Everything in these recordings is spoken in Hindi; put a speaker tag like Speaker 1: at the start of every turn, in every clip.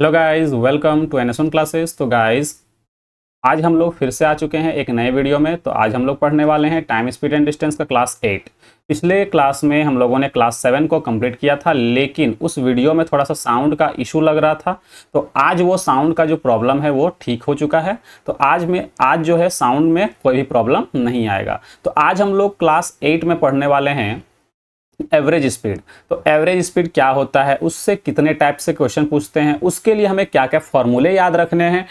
Speaker 1: Hello guys, welcome to NS classes. तो गाइस, आज हम लोग फिर से आ चुके हैं एक नए वीडियो में। तो आज हम लोग पढ़ने वाले हैं टाइम स्पीड एंड डिस्टेंस का क्लास 8। पिछले क्लास में हम लोगों ने क्लास 7 को कंप्लीट किया था, लेकिन उस वीडियो में थोड़ा सा साउंड का इशू लग रहा था। तो आज वो साउंड का जो प्रॉब्लम है वो ठीक हो चुका है। तो आज जो है साउंड में कोई भी प्रॉब्लम नहीं आएगा। तो आज हम लोग क्लास 8 में पढ़ने वाले हैं एवरेज स्पीड। तो एवरेज स्पीड क्या होता है, उससे कितने टाइप से क्वेश्चन पूछते हैं, उसके लिए हमें क्या क्या फॉर्मूले याद रखने हैं,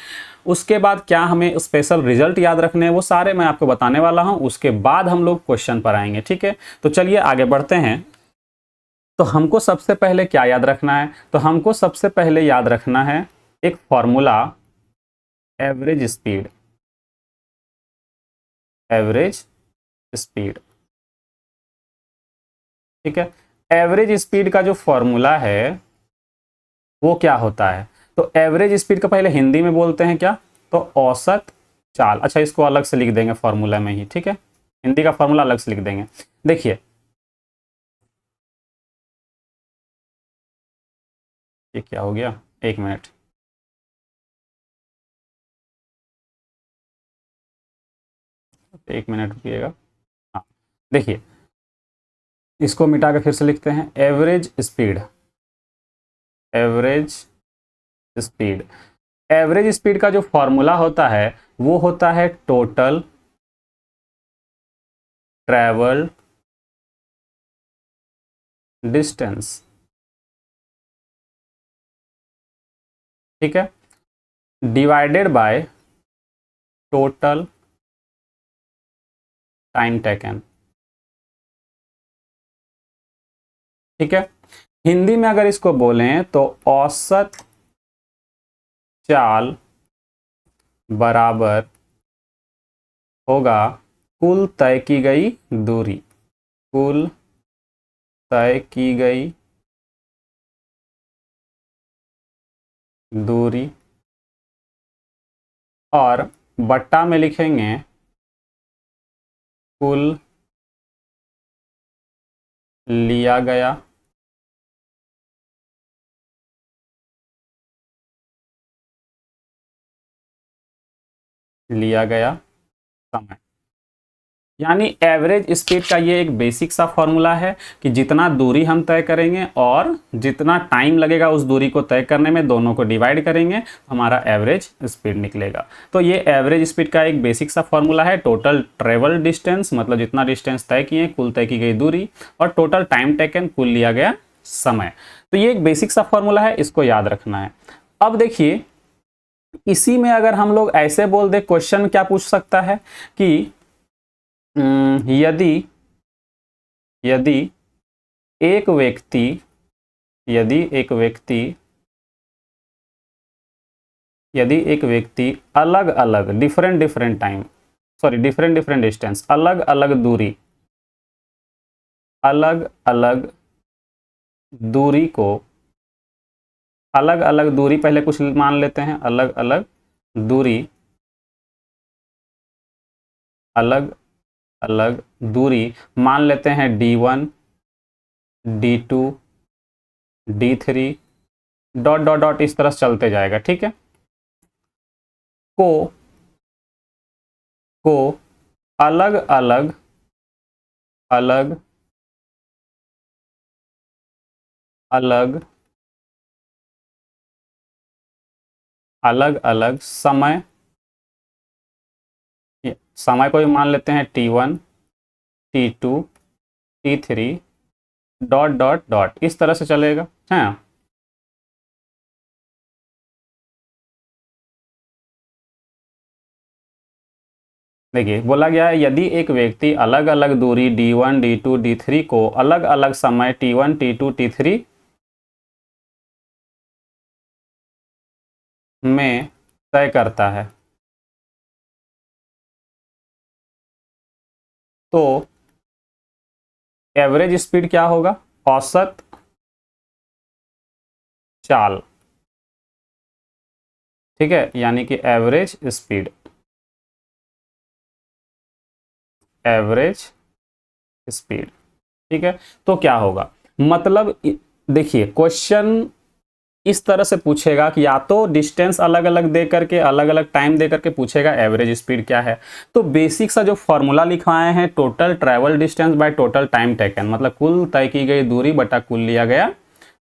Speaker 1: उसके बाद क्या हमें स्पेशल रिजल्ट याद रखने हैं, वो सारे मैं आपको बताने वाला हूं। उसके बाद हम लोग क्वेश्चन पर आएंगे, ठीक है। तो चलिए आगे बढ़ते हैं। तो हमको सबसे पहले क्या याद रखना है, तो हमको सबसे पहले याद रखना है एक formula, average speed. Average speed, ठीक है। एवरेज स्पीड का जो फॉर्मूला है वो क्या होता है, तो एवरेज स्पीड का पहले हिंदी में बोलते हैं क्या, तो औसत चाल। अच्छा, इसको अलग से लिख देंगे फॉर्मूला में ही, ठीक है। हिंदी का फॉर्मूला अलग से लिख देंगे। देखिए, ये क्या हो गया, एक मिनट। एक मिनट रुकिएगा। हाँ, देखिए, इसको मिटा के फिर से लिखते हैं average speed. Average speed, average speed का जो फॉर्मूला होता है वो होता है टोटल ट्रेवल डिस्टेंस, ठीक है, divided by total time taken, ठीक है। हिंदी में अगर इसको बोलें तो औसत चाल बराबर होगा कुल तय की गई दूरी। कुल तय की गई दूरी, और बट्टा में लिखेंगे कुल लिया गया समय। यानी एवरेज स्पीड का ये एक बेसिक सा फॉर्मूला है कि जितना दूरी हम तय करेंगे और जितना टाइम लगेगा उस दूरी को तय करने में, दोनों को डिवाइड करेंगे, हमारा एवरेज स्पीड निकलेगा। तो ये एवरेज स्पीड का एक बेसिक सा फॉर्मूला है। टोटल ट्रेवल डिस्टेंस मतलब जितना डिस्टेंस तय किए, कुल तय की गई दूरी, और टोटल टाइम टेकन, कुल लिया गया समय। तो ये एक बेसिक सा फॉर्मूला है, इसको याद रखना है। अब देखिए, इसी में अगर हम लोग ऐसे बोल दे, क्वेश्चन क्या पूछ सकता है कि यदि यदि एक व्यक्ति यदि एक व्यक्ति यदि एक व्यक्ति अलग अलग different different time, sorry different different distance, अलग अलग दूरी, अलग अलग दूरी को, अलग अलग दूरी पहले कुछ मान लेते हैं, अलग अलग दूरी, अलग अलग दूरी मान लेते हैं D1, D2, D3, dot dot dot इस तरह से चलते जाएगा, ठीक है। को को अलग अलग अलग अलग अलग अलग समय, समय को भी मान लेते हैं T1, T2, T3, dot dot dot इस तरह से चलेगा, है। देखिए, बोला गया है यदि एक व्यक्ति अलग अलग दूरी D1, D2, D3 को अलग अलग समय T1, T2, T3 में तय करता है, तो एवरेज स्पीड क्या होगा, औसत चाल, ठीक है। यानी कि एवरेज स्पीड, एवरेज स्पीड, ठीक है। तो क्या होगा, मतलब देखिए क्वेश्चन इस तरह से पूछेगा कि या तो डिस्टेंस अलग अलग दे करके, अलग अलग टाइम दे करके पूछेगा एवरेज स्पीड क्या है। तो बेसिक सा जो फॉर्मूला लिखवाए हैं, total travel distance by total time taken, मतलब कुल तय की गई दूरी बटा कुल लिया गया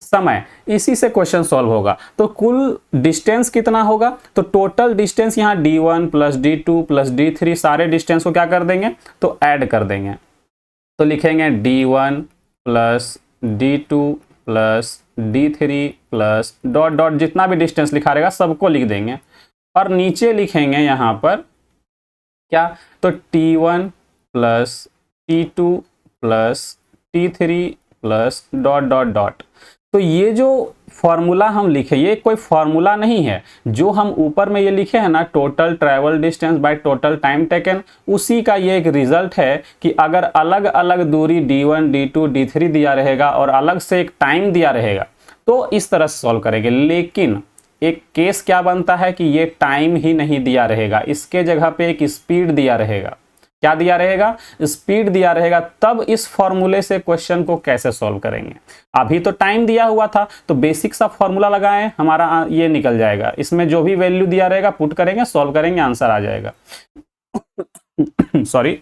Speaker 1: समय, इसी से क्वेश्चन सॉल्व होगा। तो कुल डिस्टेंस कितना होगा, तो टोटल डिस्टेंस यहाँ d1 plus d2 plus d3 सारे डिस्टेंस को क्या कर देंगे, तो ऐड कर देंगे। तो लिखेंगे d1 plus d2 plus d3 plus dot dot जितना भी डिस्टेंस लिखा रहेगा सबको लिख देंगे। और नीचे लिखेंगे यहाँ पर क्या, तो t1 plus t2 plus t3 plus dot dot dot. तो ये जो फॉर्मूला हम लिखे, ये कोई फॉर्मूला नहीं है, जो हम ऊपर में ये लिखे हैं ना, total travel distance by total time taken, उसी का ये एक रिजल्ट है कि अगर अलग अलग दूरी d1 d2 d3 दिया रहेगा और अलग से एक टाइम दिया रहेगा तो इस तरह से सॉल्व करेंगे। लेकिन एक केस क्या बनता है कि ये टाइम ही नहीं दिया रहेगा, इसके जगह पे एक स्पीड दिया रहेगा। क्या दिया रहेगा, स्पीड दिया रहेगा। तब इस फॉर्मूले से क्वेश्चन को कैसे सॉल्व करेंगे, अभी तो टाइम दिया हुआ था तो बेसिक सा फॉर्मूला लगाएं, हमारा ये निकल जाएगा। इसमें जो भी वैल्यू दिया रहेगा पुट करेंगे, सॉल्व करेंगे, आंसर आ जाएगा। सॉरी।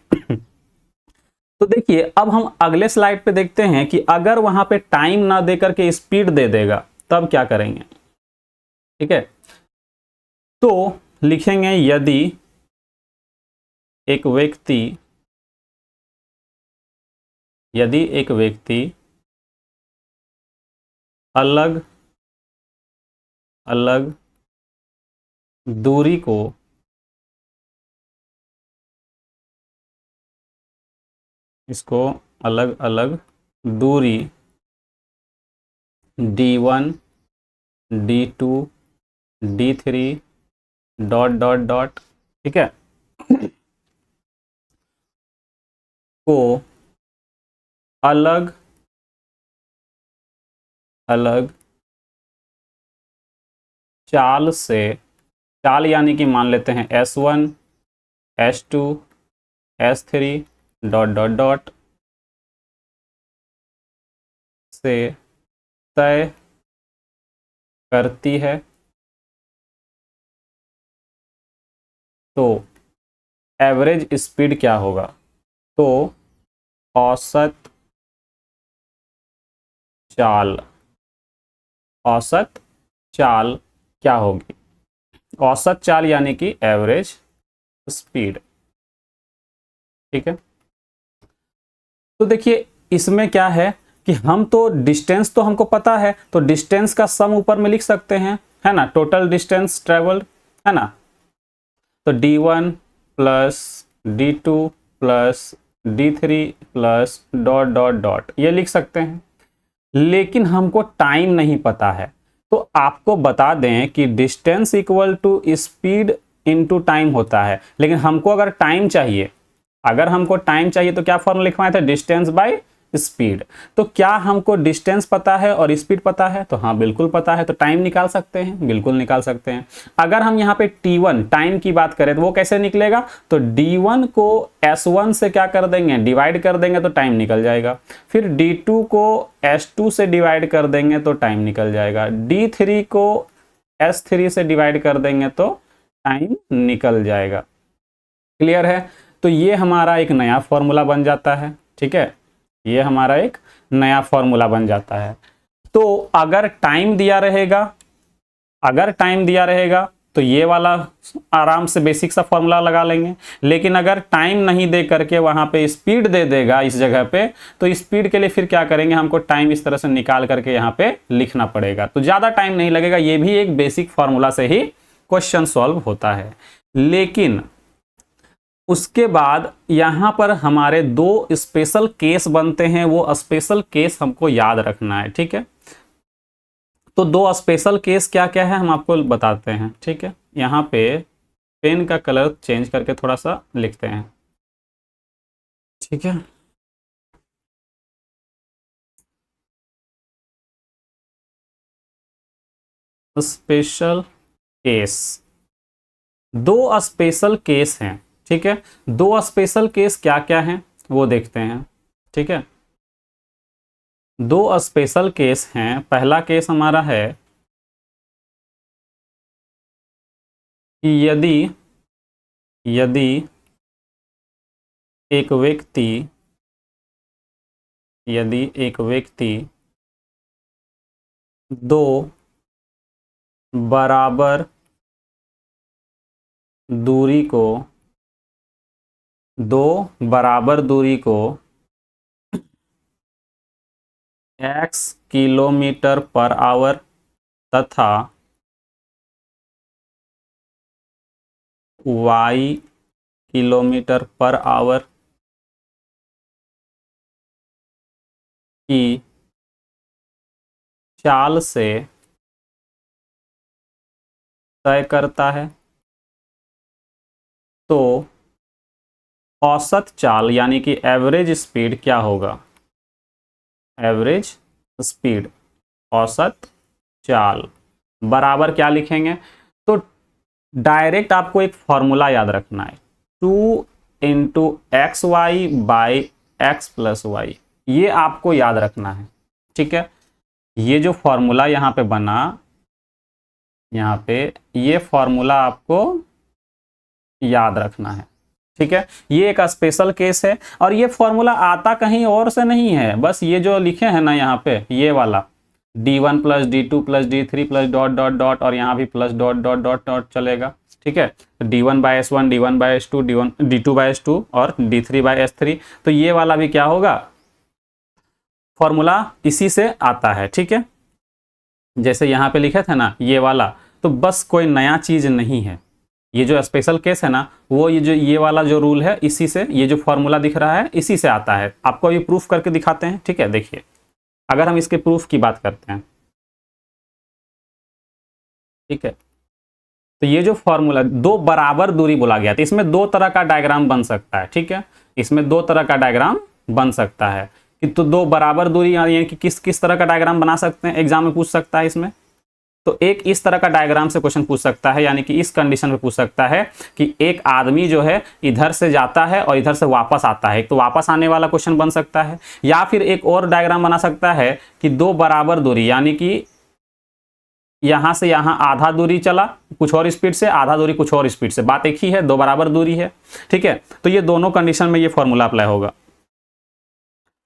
Speaker 1: तो देखिए अब हम अगले स्लाइड पे देखते हैं कि अगर वहां पे टाइम ना दे करके स्पीड दे देगा तब क्या करेंगे। ठीक है, तो लिखेंगे यदि एक व्यक्ति अलग अलग दूरी को अलग अलग दूरी d1 d2 d3 dot dot dot, ठीक है, को अलग अलग चाल से, चाल यानी कि मान लेते हैं s1 s2 s3 dot dot dot से तय करती है, तो एवरेज स्पीड क्या होगा, तो औसत चाल क्या होगी, औसत चाल यानी कि एवरेज स्पीड। ठीक है, तो देखिए इसमें क्या है कि हम तो डिस्टेंस तो हमको पता है, तो डिस्टेंस का सम ऊपर में लिख सकते हैं, है ना, टोटल डिस्टेंस ट्रेवल्ड, है ना। तो d1 plus d2 plus d3 plus dot dot dot ये लिख सकते हैं। लेकिन हमको टाइम नहीं पता है, तो आपको बता दें कि distance equal to speed into time होता है। लेकिन हमको अगर टाइम चाहिए, तो क्या फॉर्मूला लिखवाए थे, डिस्टेंस बाय स्पीड। तो क्या हमको डिस्टेंस पता है और स्पीड पता है, तो हाँ बिल्कुल पता है, तो टाइम निकाल सकते हैं, बिल्कुल निकाल सकते हैं। अगर हम यहाँ पे t1 टाइम की बात करें तो वो कैसे निकलेगा, तो d1 को s1 से क्या कर देंगे, डिवाइड कर देंगे तो टाइम निकल जाएगा। फिर d2 को s2 से डिवाइड कर देंगे तो टाइम निकल जाएगा। d3 को s3 से डिवाइड कर देंगे तो टाइम निकल जाएगा। क्लियर है, तो ये हमारा एक नया फॉर्मूला बन जाता है। ठीक है, ये हमारा एक नया फॉर्मूला बन जाता है। तो अगर टाइम दिया रहेगा तो ये वाला आराम से बेसिक सा फॉर्मूला लगा लेंगे। लेकिन अगर टाइम नहीं दे करके वहां पे स्पीड दे देगा इस जगह पे, तो स्पीड के लिए फिर क्या करेंगे, हमको टाइम इस तरह से निकाल करके यहाँ पे लिखना पड़ेगा, तो ज्यादा टाइम नहीं लगेगा। ये भी एक बेसिक फॉर्मूला से ही क्वेश्चन सॉल्व होता है। लेकिन उसके बाद यहां पर हमारे दो स्पेशल केस बनते हैं, वो स्पेशल केस हमको याद रखना है। ठीक है, तो दो स्पेशल केस क्या क्या है हम आपको बताते हैं। ठीक है, यहां पे पेन का कलर चेंज करके थोड़ा सा लिखते हैं। ठीक है, स्पेशल केस, दो स्पेशल केस हैं। ठीक है, दो स्पेशल केस क्या क्या हैं वो देखते हैं। ठीक है, दो स्पेशल केस हैं। पहला केस हमारा है कि यदि एक व्यक्ति दो बराबर दूरी को x किलोमीटर पर आवर तथा y किलोमीटर पर आवर की चाल से तय करता है, तो औसत चाल यानी कि एवरेज स्पीड क्या होगा? एवरेज स्पीड, औसत चाल बराबर क्या लिखेंगे? तो डायरेक्ट आपको एक फॉर्मूला याद रखना है, 2 into x y by x plus y, ये आपको याद रखना है। ठीक है, ये जो फॉर्मूला यहाँ पे बना, यहाँ पे ये फॉर्मूला आपको याद रखना है। ठीक है, ये एक स्पेशल केस है और ये फॉर्मूला आता कहीं और से नहीं है, बस ये जो लिखे हैं ना यहाँ पे, ये वाला d1 plus d2 plus d3 plus dot dot dot, और यहाँ भी plus dot dot dot dot चलेगा। ठीक है, d1 by s1, d1 by s2, d2 by s2 और d3 बाई s3, तो ये वाला भी क्या होगा? फॉर्मूला इसी से आता है। ठीक है, जैसे यहाँ पे लिखे थे ना ये वाला, तो बस कोई नया चीज नहीं है, ये जो स्पेशल केस है ना, वो ये वाला जो रूल है, इसी से ये जो फॉर्मूला दिख रहा है इसी से आता है। आपको ये प्रूफ करके दिखाते हैं। ठीक है, देखिए अगर हम इसके प्रूफ की बात करते हैं, ठीक है, तो ये जो फॉर्मूला दो बराबर दूरी बोला गया था, इसमें दो तरह का डायग्राम बन सकता है। ठीक है, इसमें दो तरह का डायग्राम बन सकता है कि तो दो बराबर दूरी यानी कि किस किस तरह का डायग्राम बना सकते हैं, एग्जाम में पूछ सकता है इसमें। तो एक इस तरह का डायग्राम से क्वेश्चन पूछ सकता है, यानी कि इस कंडीशन में पूछ सकता है कि एक आदमी जो है इधर से जाता है और इधर से वापस आता है, तो वापस आने वाला क्वेश्चन बन सकता है। या फिर एक और डायग्राम बना सकता है कि दो बराबर दूरी, यानी कि यहां से यहां आधा दूरी चला कुछ और स्पीड से, आधा दूरी कुछ और स्पीड से, बात एक ही है, दो बराबर दूरी है। ठीक है, तो ये दोनों कंडीशन में ये फॉर्मूला अप्लाई होगा।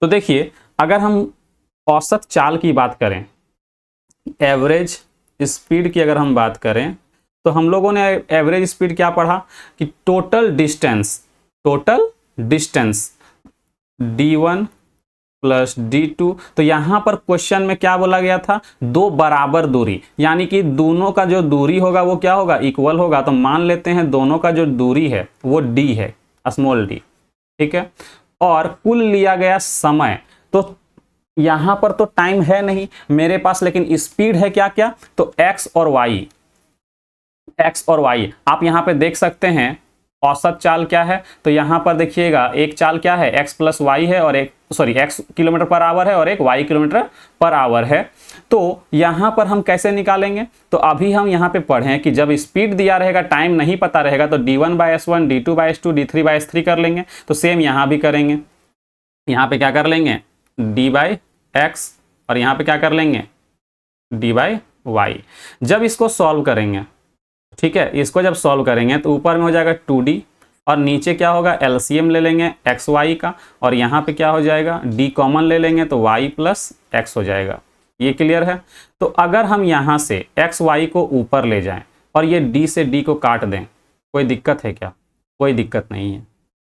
Speaker 1: तो देखिए अगर हम औसत चाल की बात करें, एवरेज स्पीड की अगर हम बात करें, तो हम लोगों ने एवरेज स्पीड क्या पढ़ा कि total distance d1 plus d2। तो यहां पर क्वेश्चन में क्या बोला गया था? दो बराबर दूरी, यानी कि दोनों का जो दूरी होगा वो क्या होगा? इक्वल होगा। तो मान लेते हैं दोनों का जो दूरी है वो d है, स्मॉल d। ठीक है, और कुल लिया गया समय, तो यहां पर तो टाइम है नहीं मेरे पास, लेकिन स्पीड है क्या क्या? तो x और y आप यहां पे देख सकते हैं। औसत चाल क्या है? तो यहां पर देखिएगा एक चाल क्या है? x प्लस वाई है, और एक x किलोमीटर पर आवर है और एक y किलोमीटर पर आवर है। तो यहां पर हम कैसे निकालेंगे? तो अभी हम यहां पे पढ़ें कि जब स्पीड दिया रहेगा, टाइम नहीं पता रहेगा, तो d1 by s1, d2 by s2, d3 by s3 कर लेंगे। तो सेम यहां भी करेंगे, यहां पे क्या कर लेंगे? d बाई एक्स, और यहां पे क्या कर लेंगे? d by y. जब इसको सॉल्व करेंगे, ठीक है, इसको जब सॉल्व करेंगे तो ऊपर में हो जाएगा 2d, और नीचे क्या होगा? एलसीएम ले लेंगे एक्स वाई का, और यहाँ पे क्या हो जाएगा? d कॉमन ले लेंगे तो y प्लस एक्स हो जाएगा। ये क्लियर है? तो अगर हम यहाँ से एक्स वाई को ऊपर ले जाएं और ये d से d को काट दें, कोई दिक्कत है क्या? कोई दिक्कत नहीं है।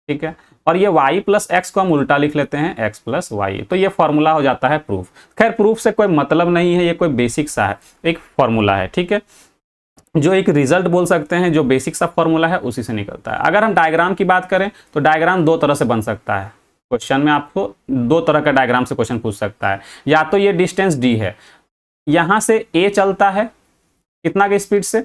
Speaker 1: ठीक है, और ये y प्लस एक्स को हम उल्टा लिख लेते हैं x प्लस वाई, तो ये फॉर्मूला हो जाता है प्रूफ। खैर प्रूफ से कोई मतलब नहीं है, ये कोई बेसिक सा है, एक फॉर्मूला है। ठीक है, जो एक रिजल्ट बोल सकते हैं, जो बेसिक सा फॉर्मूला है उसी से निकलता है। अगर हम डायग्राम की बात करें तो डायग्राम दो तरह से बन सकता है। क्वेश्चन में आपको दो तरह का डायग्राम से क्वेश्चन पूछ सकता है। या तो ये डिस्टेंस d है, यहां से a चलता है कितना की स्पीड से,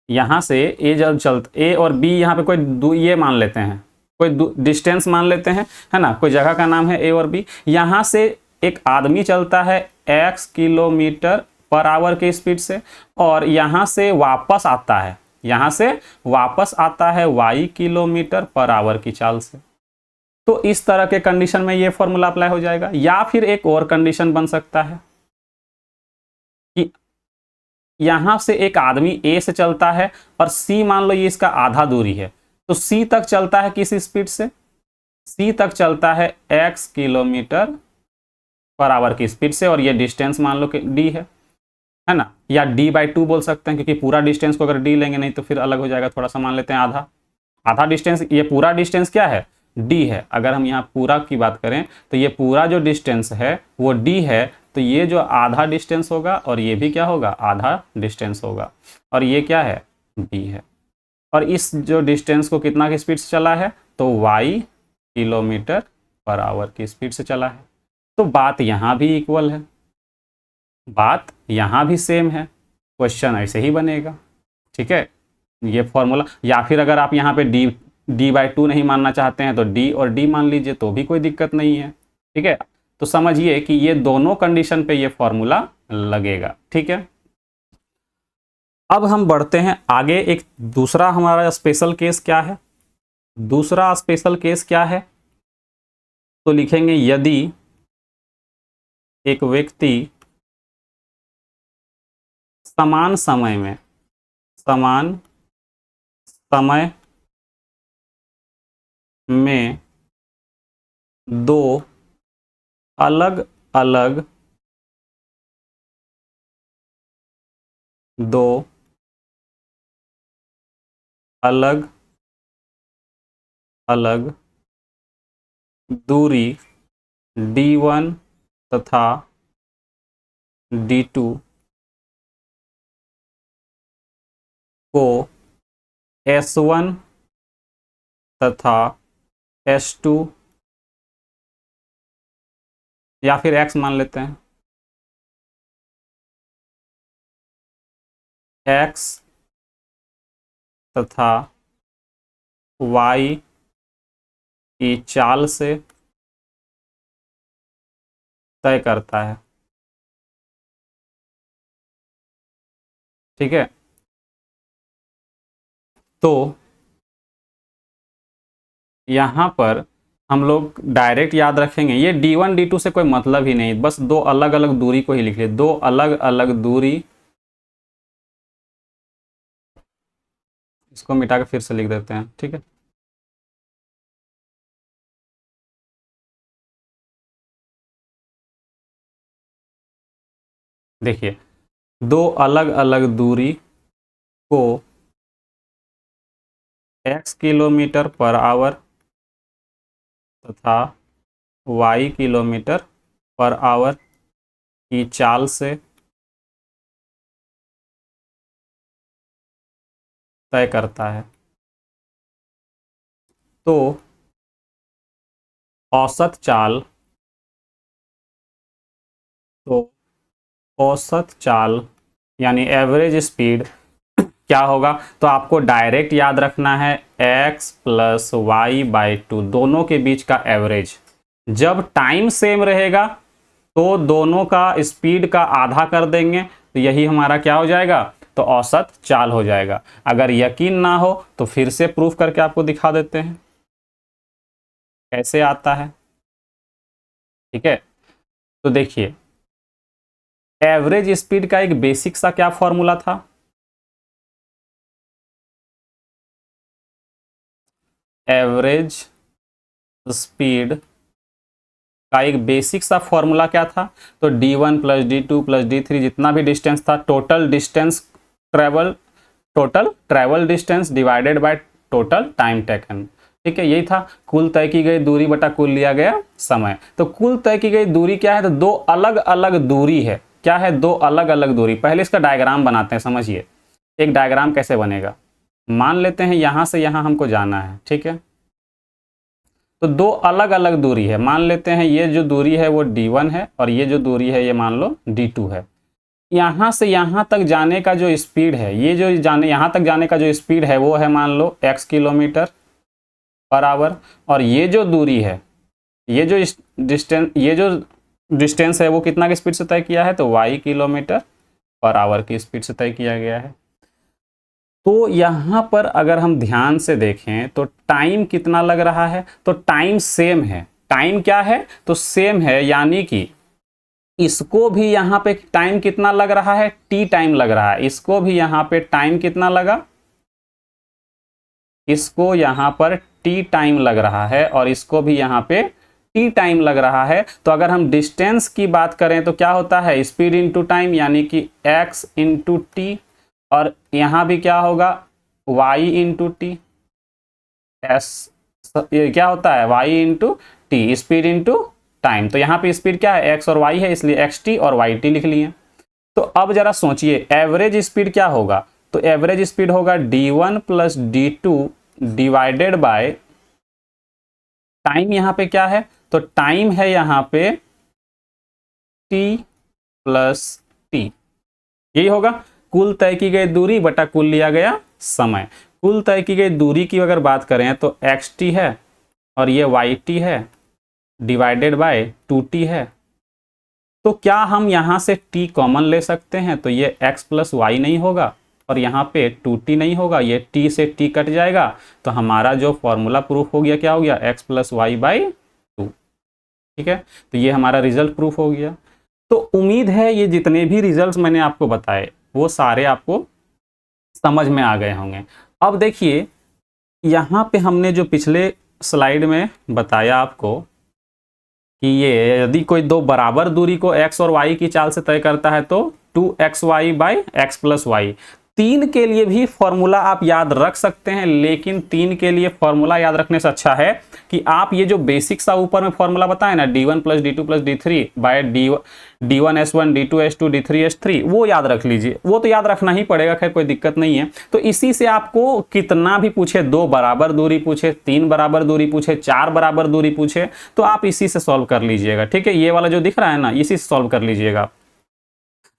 Speaker 1: यहां से a जब चलता, a और b यहाँ पे कोई ये मान लेते हैं, कोई डिस्टेंस मान लेते हैं, है ना, कोई जगह का नाम है a और b। यहां से एक आदमी चलता है x किलोमीटर पर आवर की स्पीड से, और यहां से वापस आता है, यहां से वापस आता है y किलोमीटर पर आवर की चाल से। तो इस तरह के कंडीशन में ये फॉर्मूला अप्लाई हो जाएगा। या फिर एक और कंडीशन बन सकता है कि यहां से एक आदमी ए से चलता है और सी मान लो ये इसका आधा दूरी है, तो सी तक चलता है किस स्पीड से, सी तक चलता है x किलोमीटर पर आवर की स्पीड से, और ये डिस्टेंस मान लो कि d है ना, या d/2 बोल सकते हैं, क्योंकि पूरा डिस्टेंस को अगर d लेंगे नहीं तो फिर अलग हो जाएगा, थोड़ा सा मान लेते हैं आधा, आधा डिस्टेंस, ये पूरा डिस्टेंस क्या है, d है। अगर हम यहाँ पूरा की बात करें तो ये पूरा जो डिस्टेंस है वो d है, तो ये जो आधा डिस्टेंस होगा और ये भी क्या होगा, आधा डिस्टेंस होगा, और ये क्या है, b है। और इस जो डिस्टेंस को कितना की स्पीड से चला है, तो y किलोमीटर पर आवर की स्पीड से चला है। तो बात यहाँ भी इक्वल है, बात यहाँ भी सेम है, क्वेश्चन ऐसे ही बनेगा। ठीक है, ये फॉर्मूला, या फिर अगर आप यहाँ पे d/2 नहीं मानना चाहते हैं तो d और d मान लीजिए, तो भी कोई दिक्कत नहीं है। ठीक है, तो समझिए कि ये दोनों कंडीशन पे ये फॉर्मूला लगेगा। ठीक है, अब हम बढ़ते हैं आगे। एक दूसरा हमारा स्पेशल केस क्या है, दूसरा स्पेशल केस क्या है, तो लिखेंगे यदि एक व्यक्ति समान समय में दो अलग अलग दूरी d1 तथा d2 को s1 तथा s2 या फिर x मान लेते हैं, x तथा y की चाल से तय करता है। ठीक है, तो यहां पर हम लोग डायरेक्ट याद रखेंगे, ये d1 d2 से कोई मतलब ही नहीं, बस दो अलग अलग दूरी को ही लिख लिए, दो अलग अलग दूरी, इसको मिटा के फिर से लिख देते हैं। ठीक है, देखिए दो अलग अलग दूरी को x किलोमीटर पर आवर तथा y किलोमीटर पर आवर की चाल से तय करता है। तो औसत चाल, यानी एवरेज स्पीड क्या होगा, तो आपको डायरेक्ट याद रखना है x प्लस y/2, दोनों के बीच का एवरेज। जब टाइम सेम रहेगा तो दोनों का स्पीड का आधा कर देंगे, तो यही हमारा क्या हो जाएगा, तो औसत चाल हो जाएगा। अगर यकीन ना हो तो फिर से प्रूफ करके आपको दिखा देते हैं कैसे आता है। ठीक है, तो देखिए एवरेज स्पीड का एक बेसिक सा क्या फॉर्मूला था, एवरेज स्पीड का एक बेसिक सा फॉर्मूला क्या था, तो d1 plus d2 plus d3 जितना भी डिस्टेंस था, total travel distance divided by total time taken. ठीक है, यही था, कुल तय की गई दूरी बटा कुल लिया गया समय। तो कुल तय की गई दूरी क्या है, तो दो अलग अलग दूरी है। क्या है, दो अलग अलग दूरी। पहले इसका डायग्राम बनाते हैं, समझिए एक डायग्राम कैसे बनेगा। मान लेते हैं यहां से यहां हमको जाना है। ठीक है, तो दो अलग अलग दूरी है, मान लेते हैं ये जो दूरी है वो d1 है और ये जो दूरी है ये मान लो d2 है। यहां से यहां तक जाने का जो स्पीड है, ये जो यहां तक जाने का जो स्पीड है वो है मान लो x किलोमीटर पर आवर, और ये जो दूरी है, ये जो डिस्टेंस है वो कितना की स्पीड से तय किया है, तो y किलोमीटर पर आवर की स्पीड से तय किया गया है। तो यहाँ पर अगर हम ध्यान से देखें तो टाइम कितना लग रहा है, तो टाइम सेम है। टाइम क्या है, तो सेम है, यानी कि इसको भी यहाँ पे टाइम कितना लग रहा है, टी टाइम लग रहा है। इसको भी यहाँ पे टाइम कितना लगा, इसको यहाँ पर टी टाइम लग रहा है और इसको भी यहाँ पे टी टाइम लग रहा है। तो अगर हम डिस्टेंस की बात करें तो क्या होता है, स्पीड इंटू टाइम, यानी कि x इंटू टी, और यहाँ भी क्या होगा, y इंटू टी। एस ये क्या होता है, y into T, speed into time. तो यहाँ पे स्पीड क्या है, x और y है, इसलिए xt और yt लिख लिए। तो अब जरा सोचिए एवरेज स्पीड क्या होगा, तो एवरेज स्पीड होगा d1 plus d2 divided by time. यहाँ पे क्या है, तो टाइम है यहाँ पे t प्लस टी, यही होगा कुल तय की गई दूरी बटा कुल लिया गया समय। कुल तय की गई दूरी की अगर बात करें तो xt है और ये yt है डिवाइडेड बाय 2t है। तो क्या हम यहाँ से t कॉमन ले सकते हैं, तो ये x प्लस वाई नहीं होगा और यहाँ पे 2t नहीं होगा, ये t से t कट जाएगा। तो हमारा जो फॉर्मूला प्रूफ हो गया, क्या हो गया, x प्लस वाई बाई 2। ठीक है, तो ये हमारा रिजल्ट प्रूफ हो गया। तो उम्मीद है ये जितने भी रिजल्ट्स मैंने आपको बताए वो सारे आपको समझ में आ गए होंगे। अब देखिए यहाँ पे हमने जो पिछले स्लाइड में बताया आपको कि ये यदि कोई दो बराबर दूरी को x और y की चाल से तय करता है तो 2xy by x plus Y. 3 के लिए भी फॉर्मूला आप याद रख सकते हैं, लेकिन 3 के लिए फॉर्मूला याद रखने से अच्छा है कि आप ये जो बेसिक सा ऊपर में फॉर्मूला बताए ना, d1 plus d two plus d3 by d1 s1 d2 s2 d3 s3, वो याद रख लीजिए। वो तो याद रखना ही पड़ेगा, खैर कोई दिक्कत नहीं है। तो इसी से आपको कितना भी पूछे, 2 बराबर दूरी पूछे, 3 बराबर दूरी पूछे, 4 बराबर दूरी पूछे, तो आप इसी से सॉल्व कर लीजिएगा। ठीक है, ये वाला जो दिख रहा है ना, इसी से सॉल्व कर लीजिएगा।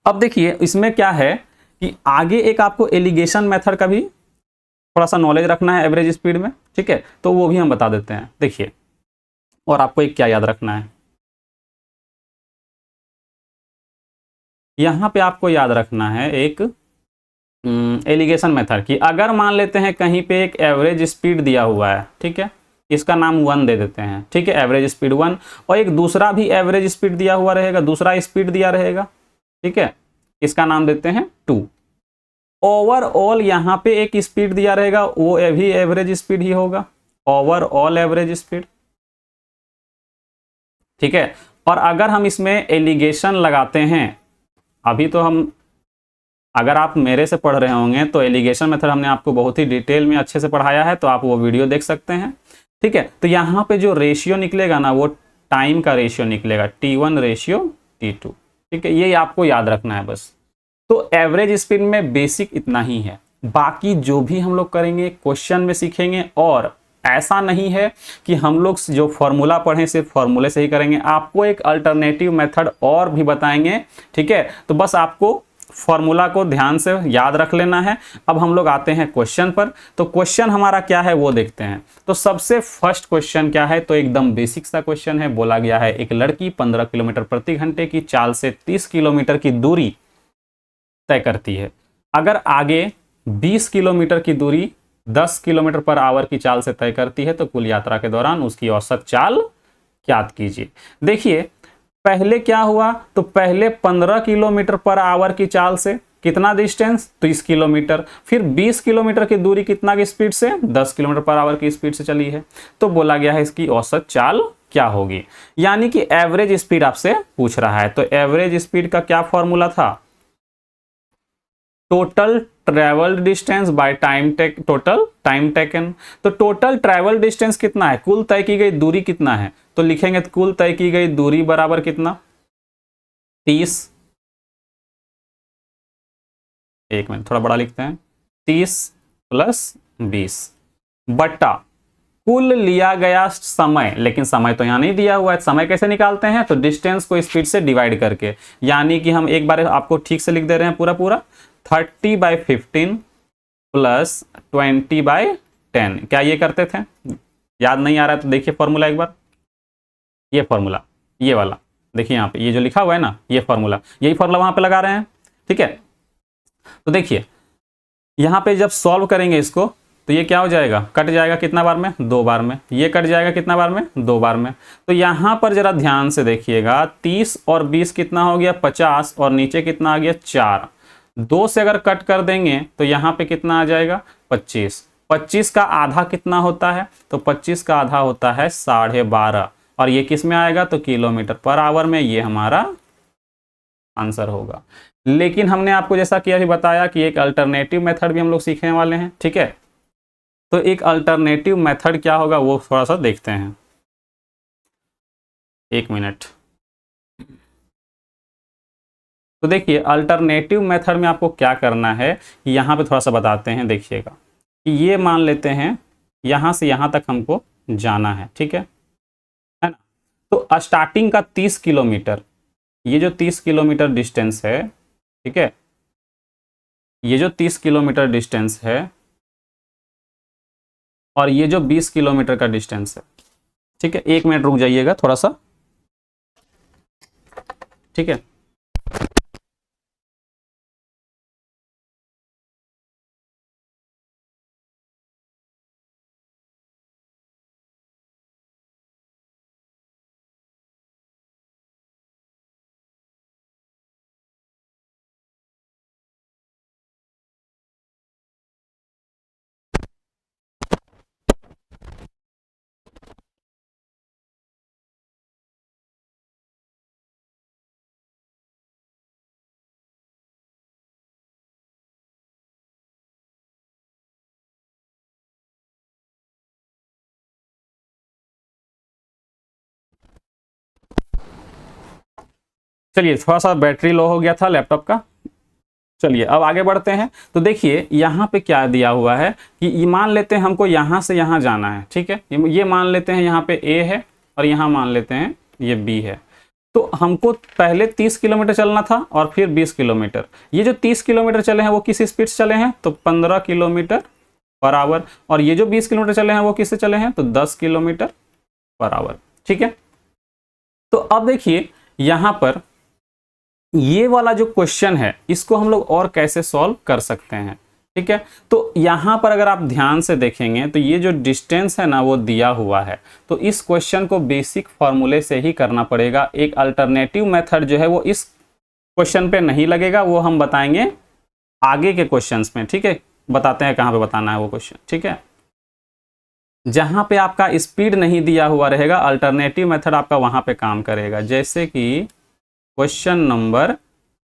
Speaker 1: अब देखिए इसमें क्या है कि आगे एक आपको एलिगेशन मेथड का भी थोड़ा सा नॉलेज रखना है एवरेज स्पीड में। ठीक है, तो वो भी हम बता देते हैं। देखिए, और आपको एक क्या याद रखना है, यहां पे आपको याद रखना है एक एलिगेशन मेथड की। अगर मान लेते हैं कहीं पे एक एवरेज स्पीड दिया हुआ है, ठीक है, इसका नाम 1 दे देते हैं। ठीक है, एवरेज स्पीड 1, और एक दूसरा भी एवरेज स्पीड दिया हुआ रहेगा, दूसरा स्पीड दिया रहेगा। ठीक है, इसका नाम देते हैं 2। ओवरऑल यहाँ पे एक स्पीड दिया रहेगा, वो भी एवरेज स्पीड ही होगा, ओवरऑल एवरेज स्पीड। ठीक है, और अगर हम इसमें एलिगेशन लगाते हैं, अभी तो हम, अगर आप मेरे से पढ़ रहे होंगे तो एलिगेशन मेथड हमने आपको बहुत ही डिटेल में अच्छे से पढ़ाया है, तो आप वो वीडियो देख सकते हैं। ठीक है, तो यहाँ पे जो रेशियो निकलेगा ना, वो टाइम का रेशियो निकलेगा, T1 रेशियो T2। ठीक है, ये आपको याद रखना है बस। तो एवरेज स्पीड में बेसिक इतना ही है, बाकी जो भी हम लोग करेंगे क्वेश्चन में सीखेंगे। और ऐसा नहीं है कि हम लोग जो फॉर्मूला पढ़ें सिर्फ फॉर्मूले से ही करेंगे, आपको एक अल्टरनेटिव मेथड और भी बताएंगे। ठीक है, तो बस आपको फॉर्मूला को ध्यान से याद रख लेना है। अब हम लोग आते हैं क्वेश्चन पर। तो क्वेश्चन हमारा क्या है वो देखते हैं। तो सबसे फर्स्ट क्वेश्चन क्या है, तो एकदम बेसिक सा क्वेश्चन है। बोला गया है एक लड़की 15 किलोमीटर प्रति घंटे की चाल से 30 किलोमीटर की दूरी तय करती है। अगर आगे 20 किलोमीटर की दूरी 10 किलोमीटर पर आवर की चाल से तय करती है, तो कुल यात्रा के दौरान उसकी औसत चाल ज्ञात कीजिए। देखिए पहले क्या हुआ, तो पहले 15 किलोमीटर पर आवर की चाल से कितना डिस्टेंस, 30 किलोमीटर, फिर 20 किलोमीटर की दूरी कितना की स्पीड से, 10 किलोमीटर पर आवर की स्पीड से चली है। तो बोला गया है इसकी औसत चाल क्या होगी, यानी कि एवरेज स्पीड आपसे पूछ रहा है। तो एवरेज स्पीड का क्या फॉर्मूला था, total travel distance by total time taken. तो टोटल ट्रेवल डिस्टेंस कितना है, कुल तय की गई दूरी कितना है, तो लिखेंगे कुल तय की गई दूरी बराबर कितना, 30, एक मिनट थोड़ा बड़ा लिखते हैं, 30 प्लस 20 बटा कुल लिया गया समय। लेकिन समय तो यहां नहीं दिया हुआ है, समय कैसे निकालते हैं, तो डिस्टेंस को स्पीड से डिवाइड करके, यानी कि हम एक बार आपको ठीक से लिख दे रहे हैं पूरा 30/15 प्लस 20/10। क्या ये करते थे, याद नहीं आ रहा है तो देखिए फॉर्मूला एक बार, ये फॉर्मूला, ये वाला देखिए यहाँ पे ये जो लिखा हुआ है ना, ये फॉर्मूला, यही फॉर्मूला वहां पे लगा रहे हैं। ठीक है, तो देखिए यहाँ पे जब सॉल्व करेंगे इसको, तो ये क्या हो जाएगा, कट जाएगा कितना बार में, 2 बार में। ये कट जाएगा कितना बार में, 2 बार में। तो यहाँ पर जरा ध्यान से देखिएगा, 30 और 20 कितना हो गया, 50, और नीचे कितना आ गया, 4। 2 से अगर कट कर देंगे तो यहाँ पे कितना आ जाएगा, 25। 25 का आधा कितना होता है, तो 25 का आधा होता है 12.5, और ये किस में आएगा, तो किलोमीटर पर आवर में। ये हमारा आंसर होगा। लेकिन हमने आपको जैसा कि अभी बताया कि एक अल्टरनेटिव मेथड भी हम लोग सीखने वाले हैं, ठीक है। तो एक अल्टरनेटिव मेथड क्या होगा वो थोड़ा सा देखते हैं, 1 मिनट। तो देखिए अल्टरनेटिव मेथड में आपको क्या करना है, यहाँ पे थोड़ा सा बताते हैं, देखिएगा कि ये मान लेते हैं यहाँ से यहाँ तक हमको जाना है, ठीक है ना। तो स्टार्टिंग का 30 किलोमीटर, ये जो 30 किलोमीटर डिस्टेंस है, ठीक है, ये जो 30 किलोमीटर डिस्टेंस है, और ये जो 20 किलोमीटर का डिस्टेंस है, ठीक है। 1 मिनट रुक जाइएगा थोड़ा सा, ठीक है। चलिए थोड़ा सा बैटरी लो हो गया था लैपटॉप का। चलिए अब आगे बढ़ते हैं। तो देखिए यहाँ पे क्या दिया हुआ है कि ये मान लेते हैं हमको यहाँ से यहाँ जाना है, ठीक है। ये मान लेते हैं यहाँ पे A है और यहाँ मान लेते हैं ये B है। तो हमको पहले 30 किलोमीटर चलना था और फिर 20 किलोमीटर। ये जो 30 किलोमीटर चले हैं वो किस स्पीड से चले हैं, तो 15 किलोमीटर पर आवर। और ये जो 20 किलोमीटर चले हैं वो किससे चले हैं, तो 10 किलोमीटर पर आवर, ठीक है। तो अब देखिए यहाँ पर ये वाला जो क्वेश्चन है इसको हम लोग और कैसे सॉल्व कर सकते हैं, ठीक है। तो यहाँ पर अगर आप ध्यान से देखेंगे तो ये जो डिस्टेंस है ना वो दिया हुआ है। तो इस क्वेश्चन को बेसिक फॉर्मूले से ही करना पड़ेगा। एक अल्टरनेटिव मेथड जो है वो इस क्वेश्चन पे नहीं लगेगा, वो हम बताएंगे आगे के क्वेश्चंस में, ठीक है। बताते हैं कहाँ पे बताना है वो क्वेश्चन, ठीक है। जहाँ पे आपका स्पीड नहीं दिया हुआ रहेगा अल्टरनेटिव मेथड आपका वहाँ पे काम करेगा। जैसे कि क्वेश्चन नंबर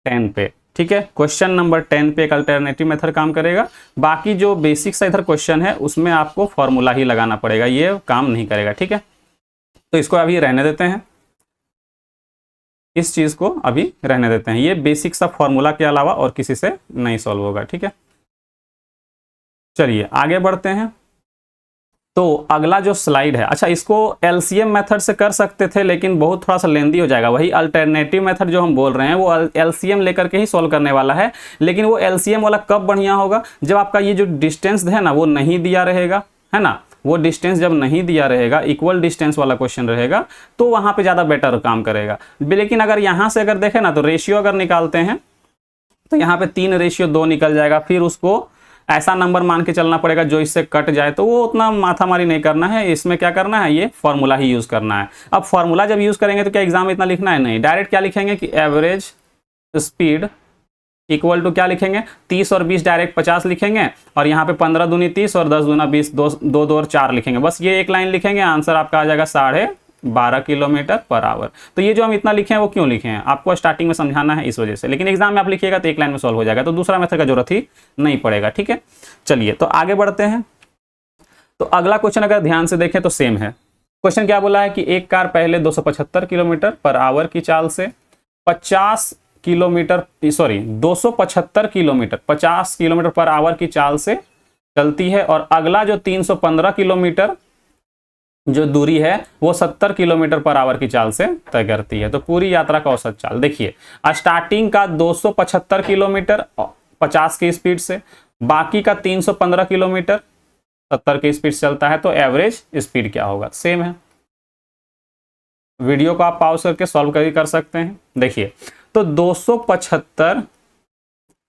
Speaker 1: 10 पे, ठीक है। क्वेश्चन नंबर 10 पे एक अल्टरनेटिव मेथड काम करेगा। बाकी जो बेसिक सा इधर क्वेश्चन है उसमें आपको फॉर्मूला ही लगाना पड़ेगा, ये काम नहीं करेगा, ठीक है। तो इसको अभी रहने देते हैं, इस चीज को अभी रहने देते हैं। ये बेसिक सा फॉर्मूला के अलावा और किसी से नहीं सॉल्व होगा, ठीक है। चलिए आगे बढ़ते हैं। तो अगला जो स्लाइड है, अच्छा इसको एलसीएम मेथड से कर सकते थे लेकिन बहुत थोड़ा सा लेंदी हो जाएगा। वही अल्टरनेटिव मेथड जो हम बोल रहे हैं वो एलसीएम लेकर के ही सॉल्व करने वाला है। लेकिन वो एलसीएम वाला कब बढ़िया होगा, जब आपका ये जो डिस्टेंस है ना वो नहीं दिया रहेगा, है ना। वो डिस्टेंस जब नहीं दिया रहेगा, इक्वल डिस्टेंस वाला क्वेश्चन रहेगा, तो वहां पे ज्यादा बेटर काम करेगा। लेकिन अगर यहां से अगर देखें ना तो रेशियो अगर निकालते हैं तो यहाँ पे 3:2 निकल जाएगा। फिर उसको ऐसा नंबर मान के चलना पड़ेगा जो इससे कट जाए, तो वो उतना माथामारी नहीं करना है। इसमें क्या करना है, ये फॉर्मूला ही यूज करना है। अब फॉर्मूला जब यूज करेंगे तो क्या एग्जाम में इतना लिखना है, नहीं। डायरेक्ट क्या लिखेंगे कि एवरेज स्पीड इक्वल टू क्या लिखेंगे, 30 और 20 डायरेक्ट 50 लिखेंगे, और यहाँ पे 15 दूनी 30 और 10 दूना 20, 2 और 4 लिखेंगे। बस ये एक लाइन लिखेंगे, आंसर आपका आ जाएगा 12.5 किलोमीटर पर आवर। तो ये जो हम इतना लिखे हैं वो क्यों लिखे हैं, आपको स्टार्टिंग में समझाना है इस वजह से। लेकिन एग्जाम में आप लिखिएगा तो एक लाइन में सॉल्व हो जाएगा, तो दूसरा मेथड का जरूरत ही नहीं पड़ेगा, ठीक है। चलिए तो आगे बढ़ते हैं। तो अगला क्वेश्चन अगर ध्यान से देखें तो सेम है। क्वेश्चन क्या बोला है कि एक कार पहले 275 किलोमीटर पर आवर की चाल से 50 kilometre 275 kilometre 50 kilometre per hour की चाल से चलती है, और अगला जो 315 किलोमीटर जो दूरी है वो 70 किलोमीटर पर आवर की चाल से तय करती है। तो पूरी यात्रा का औसत चाल देखिए, स्टार्टिंग का 275 किलोमीटर 50 की स्पीड से, बाकी का 315 किलोमीटर 70 की स्पीड से चलता है। तो एवरेज स्पीड क्या होगा, सेम है। वीडियो को आप पॉज करके सॉल्व कर सकते हैं। देखिए तो 275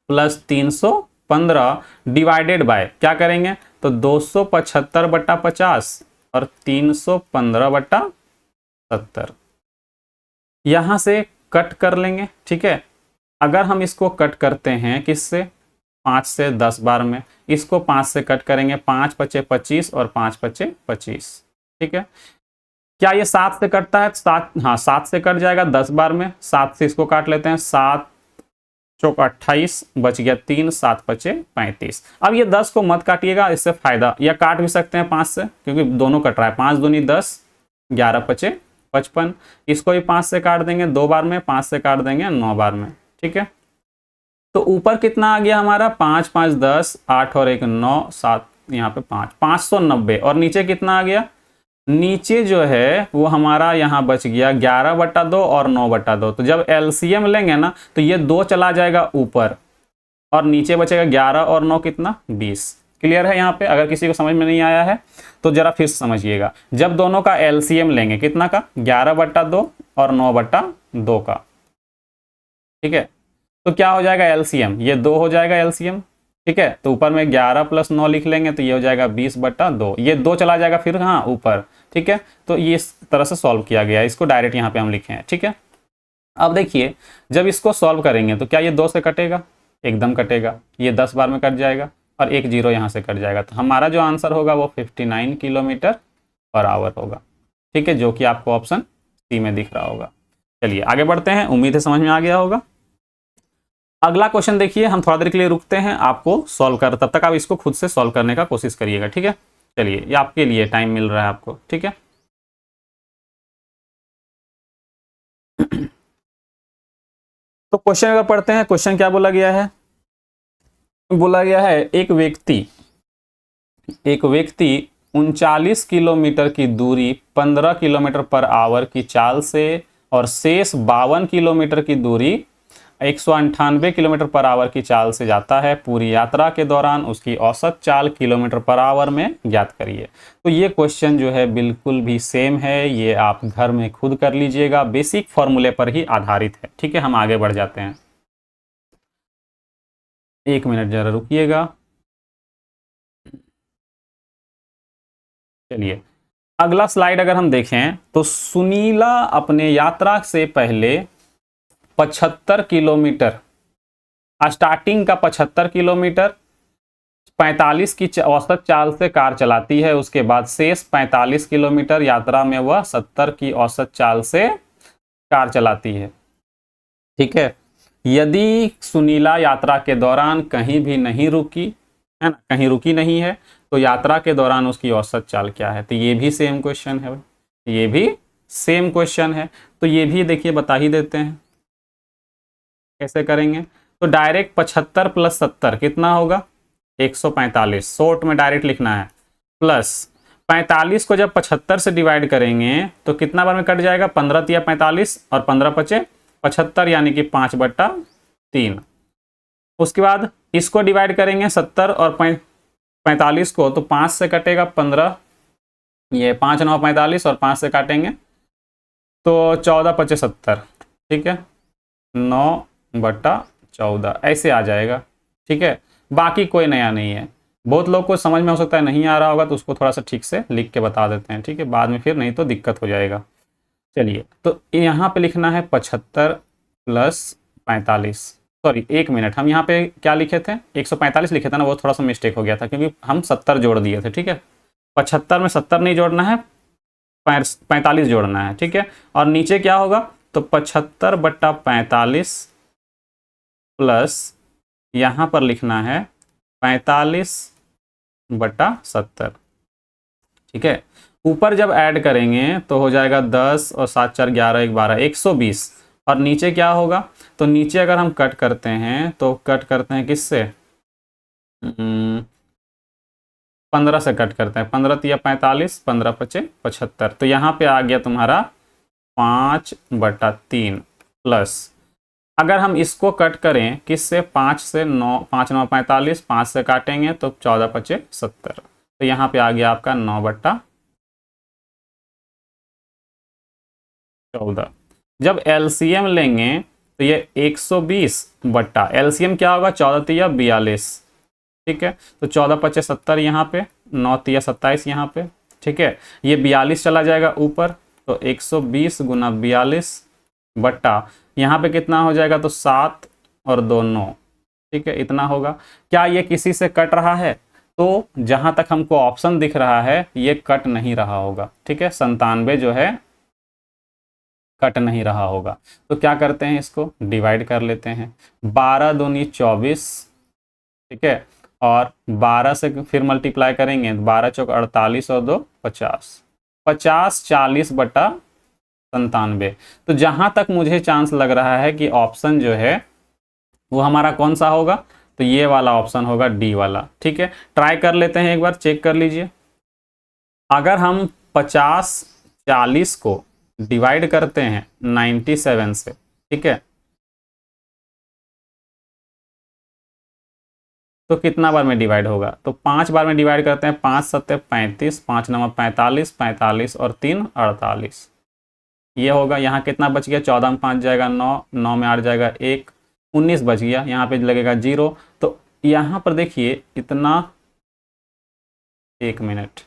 Speaker 1: प्लस 315 डिवाइडेड बाय क्या करेंगे, तो 275/50 और 315/70 यहां से कट कर लेंगे। ठीक है, अगर हम इसको कट करते हैं किससे, 5 से 10 बार में, इसको 5 से कट करेंगे, 5 पचे 25 और 5 पचे 25। ठीक है, क्या ये 7 से कटता है, 7, हाँ 7 से कट जाएगा 10 बार में, 7 से इसको काट लेते हैं, 7 चौक 28, बच गया 3, 7 पचे 35। अब ये 10 को मत काटिएगा, इससे फायदा, या काट भी सकते हैं 5 से, क्योंकि दोनों कट रहा है, 5 दूनी 10, 11 पचे 55। इसको भी 5 से काट देंगे 2 बार में, 5 से काट देंगे 9 बार में। ठीक है, तो ऊपर कितना आ गया हमारा, 5 5 10, 8 और 1 9, 7 यहाँ पे 5, 590। और नीचे कितना आ गया, नीचे जो है वो हमारा यहाँ बच गया 11/2 और 9/2। तो जब एलसीएम लेंगे ना तो ये 2 चला जाएगा ऊपर और नीचे बचेगा 11 और 9 कितना, 20। क्लियर है यहाँ पे, अगर किसी को समझ में नहीं आया है तो जरा फिर समझिएगा। जब दोनों का एलसीएम लेंगे कितना का, 11/2 और 9/2 का। ठीक है, तो क्या हो जाएगा एलसीएम, ये 2 हो जाएगा एलसीएम। ठीक है, तो ऊपर में 11 + 9 लिख लेंगे तो ये हो जाएगा 20/2, ये 2 चला जाएगा फिर हाँ ऊपर। ठीक है, तो ये इस तरह से सॉल्व किया गया है, इसको डायरेक्ट यहाँ पे हम लिखे हैं। ठीक है, अब देखिए जब इसको सॉल्व करेंगे तो क्या ये 2 से कटेगा, एकदम कटेगा, ये 10 बार में कट जाएगा और एक जीरो यहाँ से कट जाएगा। तो हमारा जो आंसर होगा वो 59 km/h होगा। ठीक है, जो कि आपको ऑप्शन सी में दिख रहा होगा। चलिए आगे बढ़ते हैं, उम्मीद है समझ में आ गया होगा। अगला क्वेश्चन देखिए, हम थोड़ा देर के लिए रुकते हैं, आपको सॉल्व कर, तब तक आप इसको खुद से सॉल्व करने का कोशिश करिएगा। ठीक है, चलिए ये आपके लिए टाइम मिल रहा है आपको। ठीक है, तो क्वेश्चन अगर पढ़ते हैं, क्वेश्चन क्या बोला गया है, बोला गया है एक व्यक्ति 39 किलोमीटर की दूरी 15 km/h की चाल से और शेष 52 किलोमीटर की दूरी 198 km/h की चाल से जाता है। पूरी यात्रा के दौरान उसकी औसत चाल km/h में ज्ञात करिए। तो ये क्वेश्चन जो है बिल्कुल भी सेम है, ये आप घर में खुद कर लीजिएगा, बेसिक फॉर्मूले पर ही आधारित है। ठीक है, हम आगे बढ़ जाते हैं, 1 मिनट जरा रुकिएगा। चलिए अगला स्लाइड अगर हम देखें तो सुनीला अपने यात्रा से पहले 75 किलोमीटर, स्टार्टिंग का 75 किलोमीटर 45 की औसत चाल से कार चलाती है। उसके बाद शेष 45 किलोमीटर यात्रा में वह 70 की औसत चाल से कार चलाती है। ठीक है, यदि सुनीला यात्रा के दौरान कहीं भी नहीं रुकी है ना, कहीं रुकी नहीं है, तो यात्रा के दौरान उसकी औसत चाल क्या है। तो ये भी सेम क्वेश्चन है, ये भी सेम क्वेश्चन है। तो ये भी देखिए बता ही देते हैं कैसे करेंगे। तो डायरेक्ट 75 + 70 कितना होगा, 145, शॉर्ट में डायरेक्ट लिखना है। प्लस 45 को जब 75 से डिवाइड करेंगे तो कितना बार में कट जाएगा, 15 × 45 और 15 × 75 यानी कि 5/3। उसके बाद इसको डिवाइड करेंगे 70 और 45 को, तो 5 से कटेगा 15, ये 5 9 45 और 5 से काटेंगे तो 14 × 5 70। ठीक है, 9/14 ऐसे आ जाएगा। ठीक है, बाकी कोई नया नहीं है। बहुत लोग को समझ में हो सकता है नहीं आ रहा होगा, तो उसको थोड़ा सा ठीक से लिख के बता देते हैं। ठीक है, बाद में फिर नहीं तो दिक्कत हो जाएगा। चलिए, तो यहाँ पे लिखना है 75 + 45, सॉरी 1 मिनट, हम यहाँ पे क्या लिखे थे, 145 लिखे थे ना, वो थोड़ा सा मिस्टेक हो गया था क्योंकि हम 70 जोड़ दिए थे। ठीक है, 75 में 70 नहीं जोड़ना है, 45 जोड़ना है। ठीक है, और नीचे क्या होगा, तो 75/45 प्लस यहाँ पर लिखना है 45/70। ठीक है, ऊपर जब ऐड करेंगे तो हो जाएगा 10 और 7 4 11 1 12 120। और नीचे क्या होगा, तो नीचे अगर हम कट करते हैं तो कट करते हैं किससे, 15 से कट करते हैं, 15 × 45, 15 × 5 75। तो यहाँ पे आ गया तुम्हारा 5/3 प्लस, अगर हम इसको कट करें किससे, 5 से 9, 5 9 45, 5 से काटेंगे तो 14 × 5 70। तो यहाँ पे आ गया आपका 9/14। जब एलसीएम लेंगे तो ये 120 बट्टा, एलसीएम क्या होगा, 14 × 42, ठीक है। तो 14 पच्चे 70 यहाँ पे, 9 तिया 27 यहाँ पे, ठीक है। ये 42 चला जाएगा ऊपर, तो 120 गुना 42 बट्टा यहाँ पे कितना हो जाएगा, तो 7 और 2 9, ठीक है, इतना होगा। क्या ये किसी से कट रहा है? तो जहां तक हमको ऑप्शन दिख रहा है ये कट नहीं रहा होगा, ठीक है। 97 जो है कट नहीं रहा होगा। तो क्या करते हैं, इसको डिवाइड कर लेते हैं। 12 दूनी 24, ठीक है, और 12 से फिर मल्टीप्लाई करेंगे, 12 चौक 48 और 2 50, 50 40 बटा 97। तो जहां तक मुझे चांस लग रहा है कि ऑप्शन जो है वो हमारा कौन सा होगा, तो ये वाला ऑप्शन होगा, डी वाला, ठीक है। ट्राई कर लेते हैं, एक बार चेक कर लीजिए। अगर हम 50 40 को डिवाइड करते हैं 97 से, ठीक है, तो कितना बार में डिवाइड होगा, तो 5 बार में डिवाइड करते हैं। 5 सत्ते 35, 5 नवा 45, 45 और 3 48, ये होगा। यहाँ कितना बच गया, 14 में 5 जाएगा 9, 9 में 8 जाएगा 1, 19 बच गया। यहाँ पे लगेगा 0। तो यहाँ पर देखिए इतना, 1 मिनट,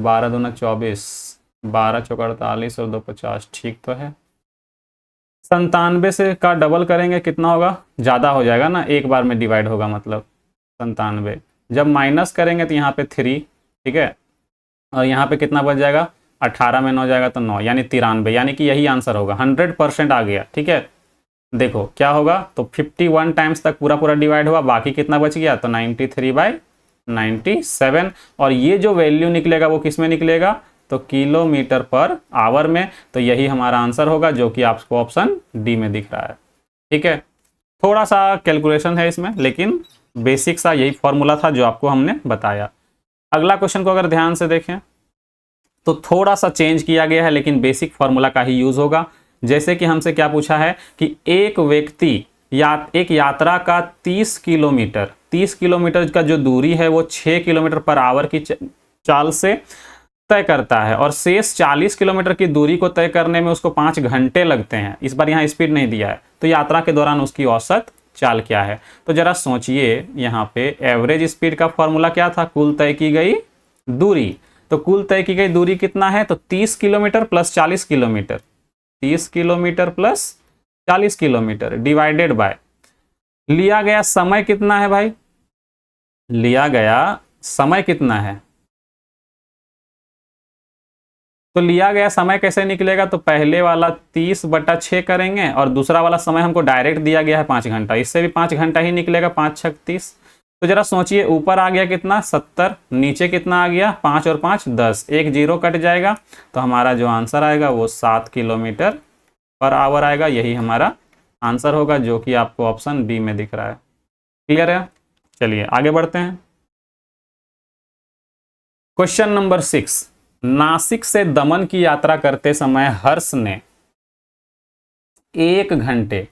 Speaker 1: 12 दूना 24, 12 चौक 48 और 2 50, ठीक तो है। 97 से का डबल करेंगे कितना होगा, ज़्यादा हो जाएगा ना, एक बार में डिवाइड होगा, मतलब 97। जब माइनस करेंगे तो यहाँ पे 3, ठीक है, और यहाँ पे कितना बच जाएगा, 18 में 9 जाएगा तो 9, यानी 93, यानी कि यही आंसर होगा। 100% आ गया, ठीक है। देखो क्या होगा, तो 51 टाइम्स तक पूरा पूरा डिवाइड हुआ, बाकी कितना बच गया, तो 93/97। और ये जो वैल्यू निकलेगा वो किस में निकलेगा, तो किलोमीटर पर आवर में। तो यही हमारा आंसर होगा, जो कि आपको ऑप्शन डी में दिख रहा है, ठीक है। थोड़ा सा कैलकुलेशन है इसमें, लेकिन बेसिक सा यही फॉर्मूला था जो आपको हमने बताया। अगला क्वेश्चन को अगर ध्यान से देखें तो थोड़ा सा चेंज किया गया है, लेकिन बेसिक फॉर्मूला का ही यूज होगा। जैसे कि हमसे क्या पूछा है कि एक व्यक्ति एक यात्रा का 30 किलोमीटर का जो दूरी है वो 6 किलोमीटर पर आवर की चाल से तय करता है, और शेष 40 किलोमीटर की दूरी को तय करने में उसको 5 घंटे लगते हैं। इस बार यहाँ स्पीड नहीं दिया है, तो यात्रा के दौरान उसकी औसत चाल क्या है। तो जरा सोचिए, यहाँ पे एवरेज स्पीड का फॉर्मूला क्या था, कुल तय की गई दूरी। तो कुल तय की गई दूरी कितना है, तो 30 kilometre plus 40 kilometre, 30 kilometre plus 40 kilometre divided by लिया गया समय कितना है भाई, लिया गया समय कितना है। तो लिया गया समय कैसे निकलेगा, तो पहले वाला 30/6 करेंगे, और दूसरा वाला समय हमको डायरेक्ट दिया गया है 5 घंटा, इससे भी 5 घंटा ही निकलेगा, 5 छक 30। तो जरा सोचिए, ऊपर आ गया कितना 70, नीचे कितना आ गया 5 और 5 10, एक 0 कट जाएगा। तो हमारा जो आंसर आएगा वो 7 किलोमीटर पर आवर आएगा। यही हमारा आंसर होगा, जो कि आपको ऑप्शन बी में दिख रहा है। क्लियर है? चलिए आगे बढ़ते हैं। क्वेश्चन नंबर 6, नासिक से दमन की यात्रा करते समय हर्ष ने 1 घंटे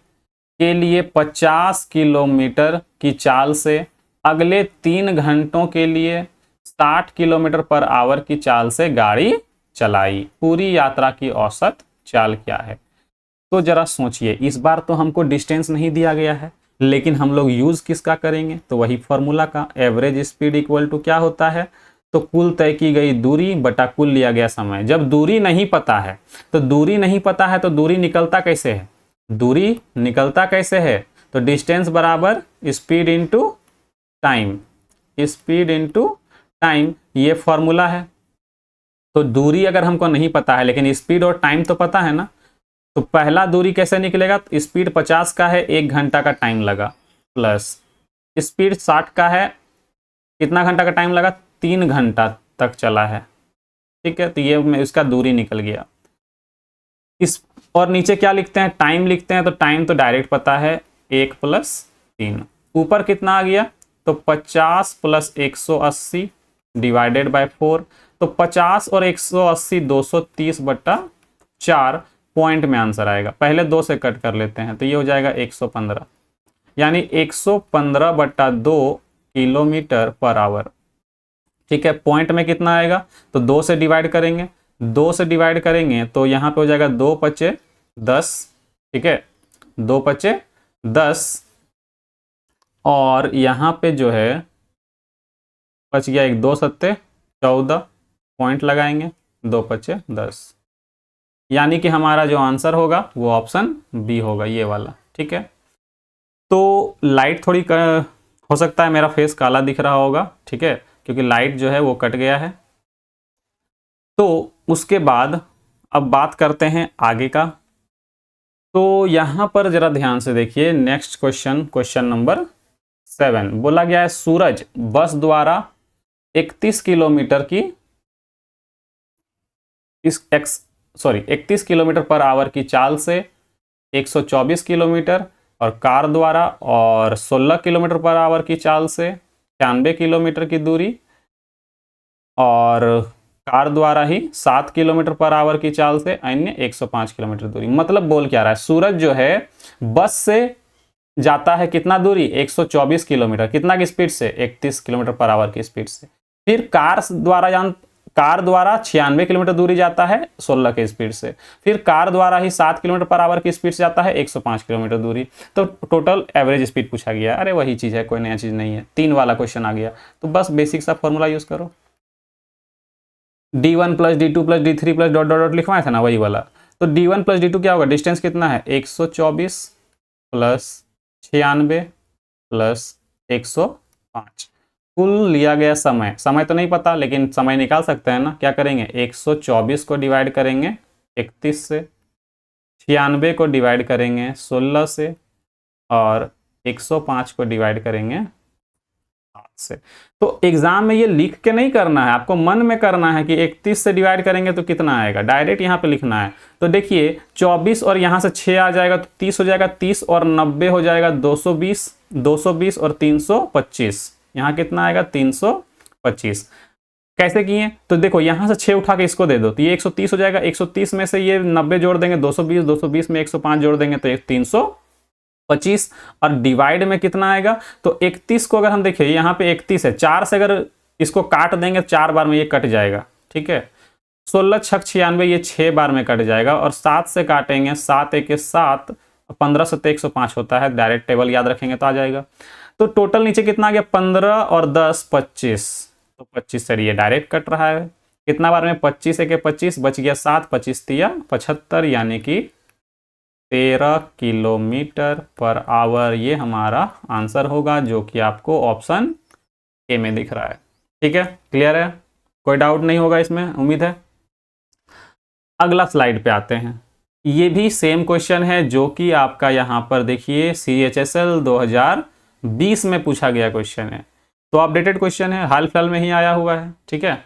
Speaker 1: के लिए 50 किलोमीटर की चाल से अगले 3 घंटों के लिए 60 किलोमीटर पर आवर की चाल से गाड़ी चलाई। पूरी यात्रा की औसत चाल क्या है। तो जरा सोचिए, इस बार तो हमको डिस्टेंस नहीं दिया गया है, लेकिन हम लोग यूज किसका करेंगे, तो वही फॉर्मूला का, एवरेज स्पीड इक्वल टू क्या होता है, तो कुल तय की गई दूरी बटा कुल लिया गया समय। जब दूरी नहीं पता है तो दूरी निकलता कैसे है, दूरी निकलता कैसे है, तो डिस्टेंस बराबर speed into time, speed into time, ये फॉर्मूला है। तो दूरी अगर हमको नहीं पता है, लेकिन स्पीड और टाइम तो पता है ना, तो पहला दूरी कैसे निकलेगा, तो स्पीड 50 का है, 1 घंटा का टाइम लगा, प्लस स्पीड 60 का है, कितना घंटा का टाइम लगा, 3 घंटा तक चला है, ठीक है। तो ये इसका दूरी निकल गया। इस और नीचे क्या लिखते हैं, टाइम लिखते हैं, तो टाइम तो डायरेक्ट पता है, 1 + 3। ऊपर कितना आ गया, तो 50 + 180 डिवाइडेड बाय 4। तो 50 और 180 230/4 पॉइंट में आंसर आएगा। पहले 2 से कट कर लेते हैं, तो ये हो जाएगा 115, यानी 115/2 किलोमीटर पर आवर, ठीक है। पॉइंट में कितना आएगा, तो 2 से डिवाइड करेंगे, 2 से डिवाइड करेंगे तो यहाँ पे हो जाएगा 2 × 5 = 10, ठीक है, 2 × 5 = 10, और यहाँ पे जो है बच गया एक 2 सत्ते 14, पॉइंट लगाएंगे, 2 पचे 10, यानी कि हमारा जो आंसर होगा वो ऑप्शन बी होगा, ये वाला। ठीक है, तो लाइट थोड़ी हो सकता है मेरा फेस काला दिख रहा होगा, ठीक है, क्योंकि लाइट जो है वो कट गया है। तो उसके बाद अब बात करते हैं आगे का। तो यहां पर जरा ध्यान से देखिए, नेक्स्ट क्वेश्चन, क्वेश्चन नंबर 7 बोला गया है सूरज बस द्वारा 31 किलोमीटर की 31 किलोमीटर पर आवर की चाल से 124 किलोमीटर, और कार द्वारा और 16 किलोमीटर पर आवर की चाल से 96 किलोमीटर की दूरी, और कार द्वारा ही 7 किलोमीटर पर आवर की चाल से अन्य 105 किलोमीटर दूरी। मतलब बोल क्या रहा है, सूरज जो है बस से जाता है कितना दूरी, 124 किलोमीटर, कितना की स्पीड से, 31 किलोमीटर पर आवर की स्पीड से। फिर कार द्वारा 96 किलोमीटर दूरी जाता है 16 की स्पीड से। फिर कार द्वारा ही 7 किलोमीटर पर आवर की स्पीड से जाता है 105 किलोमीटर दूरी। तो टोटल एवरेज स्पीड पूछा गया। अरे वही चीज है, कोई नया चीज नहीं है, 3 वाला क्वेश्चन आ गया। तो बस बेसिक सा फॉर्मूला यूज करो, d1 plus d2 plus d3 plus dot dot dot लिखवाया था ना, वही वाला। तो d1 प्लस d2 क्या होगा, डिस्टेंस कितना है, 124 प्लस 96 प्लस 105। कुल लिया गया समय, समय तो नहीं पता लेकिन समय निकाल सकते हैं ना। क्या करेंगे, 124 को डिवाइड करेंगे 31 से, 96 को डिवाइड करेंगे 16 से, और 105 को डिवाइड करेंगे 7 से। तो एग्जाम में ये लिख के नहीं करना है, आपको मन में करना है कि 31 से डिवाइड करेंगे तो कितना आएगा, डायरेक्ट यहाँ पे लिखना है। तो देखिए 24 और यहाँ से 6 आ जाएगा तो 30 हो जाएगा, 30 और 90 हो जाएगा 220, 220 और 325, यहाँ कितना आएगा 325। कैसे किए, तो देखो यहाँ से 6 उठा के इसको दे दो तो ये 130 हो जाएगा, 130 में से ये 90 जोड़ देंगे 220, 220 में 105 जोड़ देंगे तो 325, और डिवाइड में कितना आएगा, तो 31 को अगर हम देखें यहाँ पे 31 है, 4 से अगर इसको काट देंगे 4 बार में ये कट जाएगा, ठीक है। 16 छक 96 ये 6 बार में कट जाएगा, और 7 से काटेंगे 7 एक 7, 15 से 105 होता है, डायरेक्ट टेबल याद रखेंगे तो आ जाएगा। तो टोटल नीचे कितना आ गया, 15 और 10 25, तो 25 से ये डायरेक्ट कट रहा है। कितना बार में, 25 एक 25, बच गया 7, 25 तिया 75, यानी कि 13 किलोमीटर पर आवर ये हमारा आंसर होगा, जो कि आपको ऑप्शन ए में दिख रहा है। ठीक है, क्लियर है, कोई डाउट नहीं होगा इसमें, उम्मीद है। अगला स्लाइड पे आते हैं। ये भी सेम क्वेश्चन है जो कि आपका यहाँ पर देखिए CHSL 2020 में पूछा गया क्वेश्चन है। तो अपडेटेड क्वेश्चन है, हाल फिलहाल में ही आया हुआ है। ठीक है,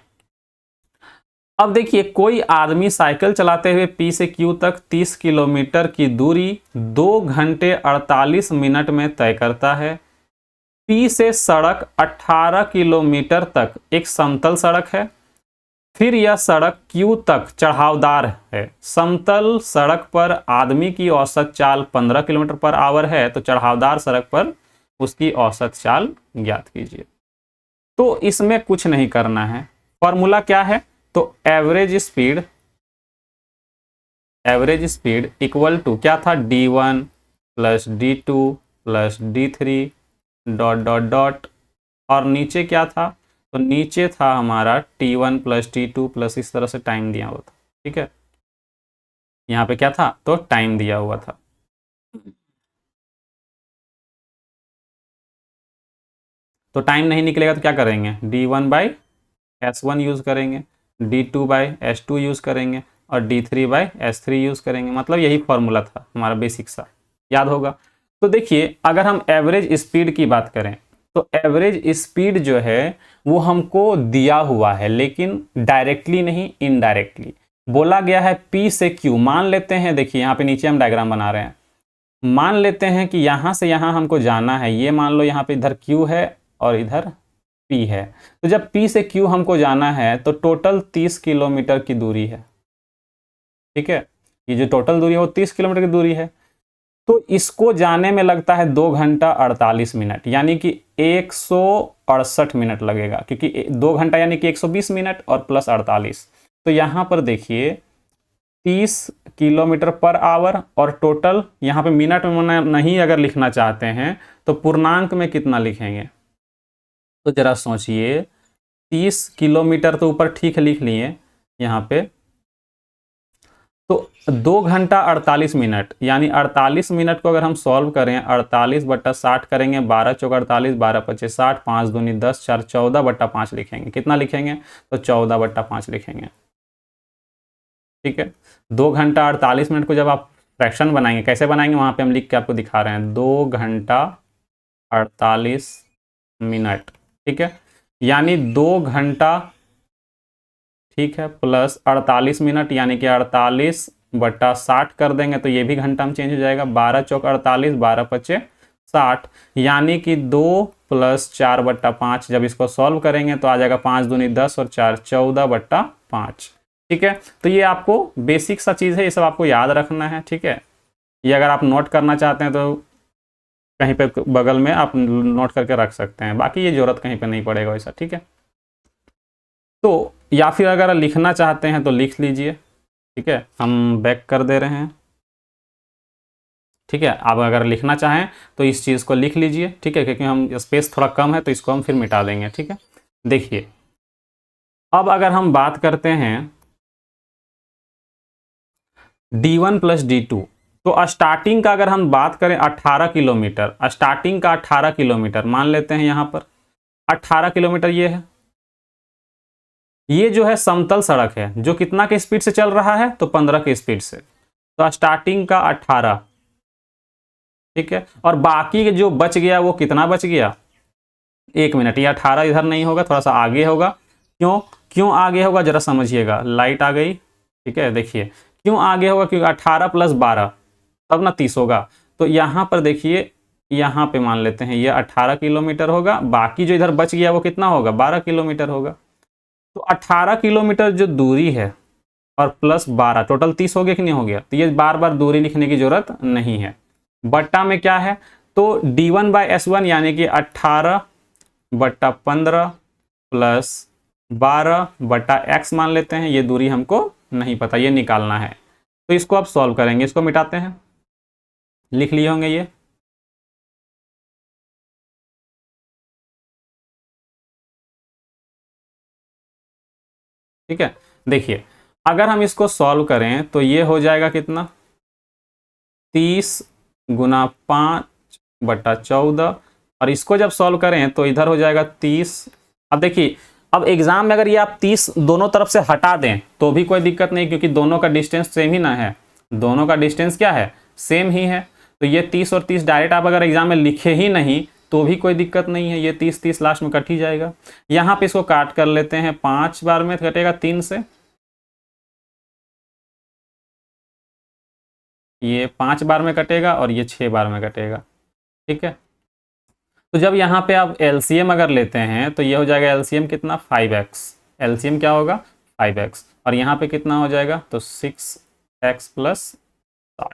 Speaker 1: अब देखिए कोई आदमी साइकिल चलाते हुए P से Q तक 30 किलोमीटर की दूरी 2 घंटे 48 मिनट में तय करता है। P से सड़क 18 किलोमीटर तक एक समतल सड़क है, फिर यह सड़क Q तक चढ़ावदार है। समतल सड़क पर आदमी की औसत चाल 15 किलोमीटर पर आवर है, तो चढ़ावदार सड़क पर उसकी औसत चाल ज्ञात कीजिए। तो इसमें कुछ नहीं करना है, फॉर्मूला क्या है, तो एवरेज स्पीड इक्वल टू क्या था, d1 plus d2 plus d3 dot dot dot, और नीचे क्या था, तो नीचे था हमारा t1 प्लस t2 प्लस इस तरह से टाइम दिया हुआ था। ठीक है, यहाँ पे क्या था, तो टाइम दिया हुआ था। तो टाइम नहीं निकलेगा तो क्या करेंगे, d1 बाई s1 यूज करेंगे, d2 बाई s2 यूज करेंगे, और d3 बाई s3 यूज करेंगे। मतलब यही फॉर्मूला था हमारा बेसिक सा, याद होगा। तो देखिए अगर हम एवरेज स्पीड की बात करें तो एवरेज स्पीड जो है वो हमको दिया हुआ है, लेकिन डायरेक्टली नहीं, इनडायरेक्टली बोला गया है P से Q। मान लेते हैं, देखिए यहाँ पे नीचे हम डायग्राम बना रहे हैं, मान लेते हैं कि यहाँ से यहाँ हमको जाना है, ये मान लो यहाँ पे इधर Q है और इधर P है। तो जब P से Q हमको जाना है तो टोटल 30 किलोमीटर की दूरी है। ठीक है, ये जो टोटल दूरी है वो 30 किलोमीटर की दूरी है। तो इसको जाने में लगता है 2 घंटा 48 मिनट, यानी कि 168 मिनट लगेगा, क्योंकि 2 घंटा यानी कि 120 मिनट और प्लस 48। तो यहाँ पर देखिए 30 किलोमीटर पर आवर, और टोटल यहाँ पे मिनट में नहीं अगर लिखना चाहते हैं तो पूर्णांक में कितना लिखेंगे? तो जरा सोचिए, 30 किलोमीटर तो ऊपर ठीक लिख लिए यहाँ पे, तो 2 घंटा 48 मिनट, यानी 48 मिनट को अगर हम सॉल्व करें, 48/60 करेंगे, 12 चौक 48, 12 पच्चीस 60, 5 दूनी 10, 4 14/5 लिखेंगे। कितना लिखेंगे? तो 14/5 लिखेंगे। ठीक है, 2 घंटा 48 मिनट को जब आप फ्रैक्शन बनाएंगे, कैसे बनाएंगे वहां पे हम लिख के आपको दिखा रहे हैं, 2 घंटा 48 मिनट। ठीक है, यानी 2 घंटा, ठीक है, प्लस 48 मिनट, यानी कि 48/60 कर देंगे तो ये भी घंटा में चेंज हो जाएगा। 12 चौक 48, 12 पच्चे 60, यानी कि 2 + 4/5। जब इसको सॉल्व करेंगे तो आ जाएगा 5 दूनी 10 और 4 14/5। ठीक है, तो ये आपको बेसिक सा चीज़ है, ये सब आपको याद रखना है। ठीक है, ये अगर आप नोट करना चाहते हैं तो कहीं पे बगल में आप नोट करके रख सकते हैं, बाकी ये जरूरत कहीं पे नहीं पड़ेगा वैसा। ठीक है, तो या फिर अगर लिखना चाहते हैं तो लिख लीजिए। ठीक है, हम बैक कर दे रहे हैं। ठीक है, आप अगर लिखना चाहें तो इस चीज़ को लिख लीजिए। ठीक है, क्योंकि हम स्पेस थोड़ा कम है तो इसको हम फिर मिटा देंगे। ठीक है, देखिए अब अगर हम बात करते हैं D1 + D2, तो स्टार्टिंग का अगर हम बात करें 18 किलोमीटर, स्टार्टिंग का 18 किलोमीटर मान लेते हैं, यहाँ पर 18 किलोमीटर ये है। ये जो है समतल सड़क है, जो कितना के स्पीड से चल रहा है? तो 15 के स्पीड से। तो स्टार्टिंग का 18, ठीक है, और बाकी के जो बच गया वो कितना बच गया? 1 मिनट। ये 18 इधर नहीं होगा, थोड़ा सा आगे होगा। क्यों क्यों आगे होगा जरा समझिएगा। लाइट आ गई। ठीक है, देखिए क्यों आगे होगा, क्योंकि 18 + 12 तब ना 30 होगा। तो यहाँ पर देखिए, यहाँ पे मान लेते हैं ये 18 किलोमीटर होगा, बाकी जो इधर बच गया वो कितना होगा? 12 किलोमीटर होगा। तो 18 किलोमीटर जो दूरी है और प्लस 12, टोटल 30 हो गया कि नहीं हो गया? तो ये बार बार दूरी लिखने की जरूरत नहीं है। बट्टा में क्या है? तो D1/S1 यानी कि 18/15 प्लस 12/x मान लेते हैं। ये दूरी हमको नहीं पता, ये निकालना है, तो इसको आप सॉल्व करेंगे। इसको मिटाते हैं, लिख लिए होंगे ये। ठीक है, देखिए अगर हम इसको सॉल्व करें तो ये हो जाएगा कितना? 30 × 5/14, और इसको जब सॉल्व करें तो इधर हो जाएगा 30। अब देखिए, अब एग्जाम में अगर ये आप 30 दोनों तरफ से हटा दें तो भी कोई दिक्कत नहीं, क्योंकि दोनों का डिस्टेंस सेम ही ना है। दोनों का डिस्टेंस क्या है? सेम ही है। तो ये 30 और 30 डायरेक्ट आप अगर एग्जाम में लिखे ही नहीं तो भी कोई दिक्कत नहीं है, ये 30 लास्ट में कट ही जाएगा। यहाँ पे इसको काट कर लेते हैं, 5 बार में कटेगा 3 से, ये 5 बार में कटेगा और ये 6 बार में कटेगा। ठीक है, तो जब यहाँ पे आप एलसीएम अगर लेते हैं तो ये हो जाएगा एलसीएम कितना? 5x। एलसीएम क्या होगा? 5x, और यहाँ पे कितना हो जाएगा? तो 6x + 60।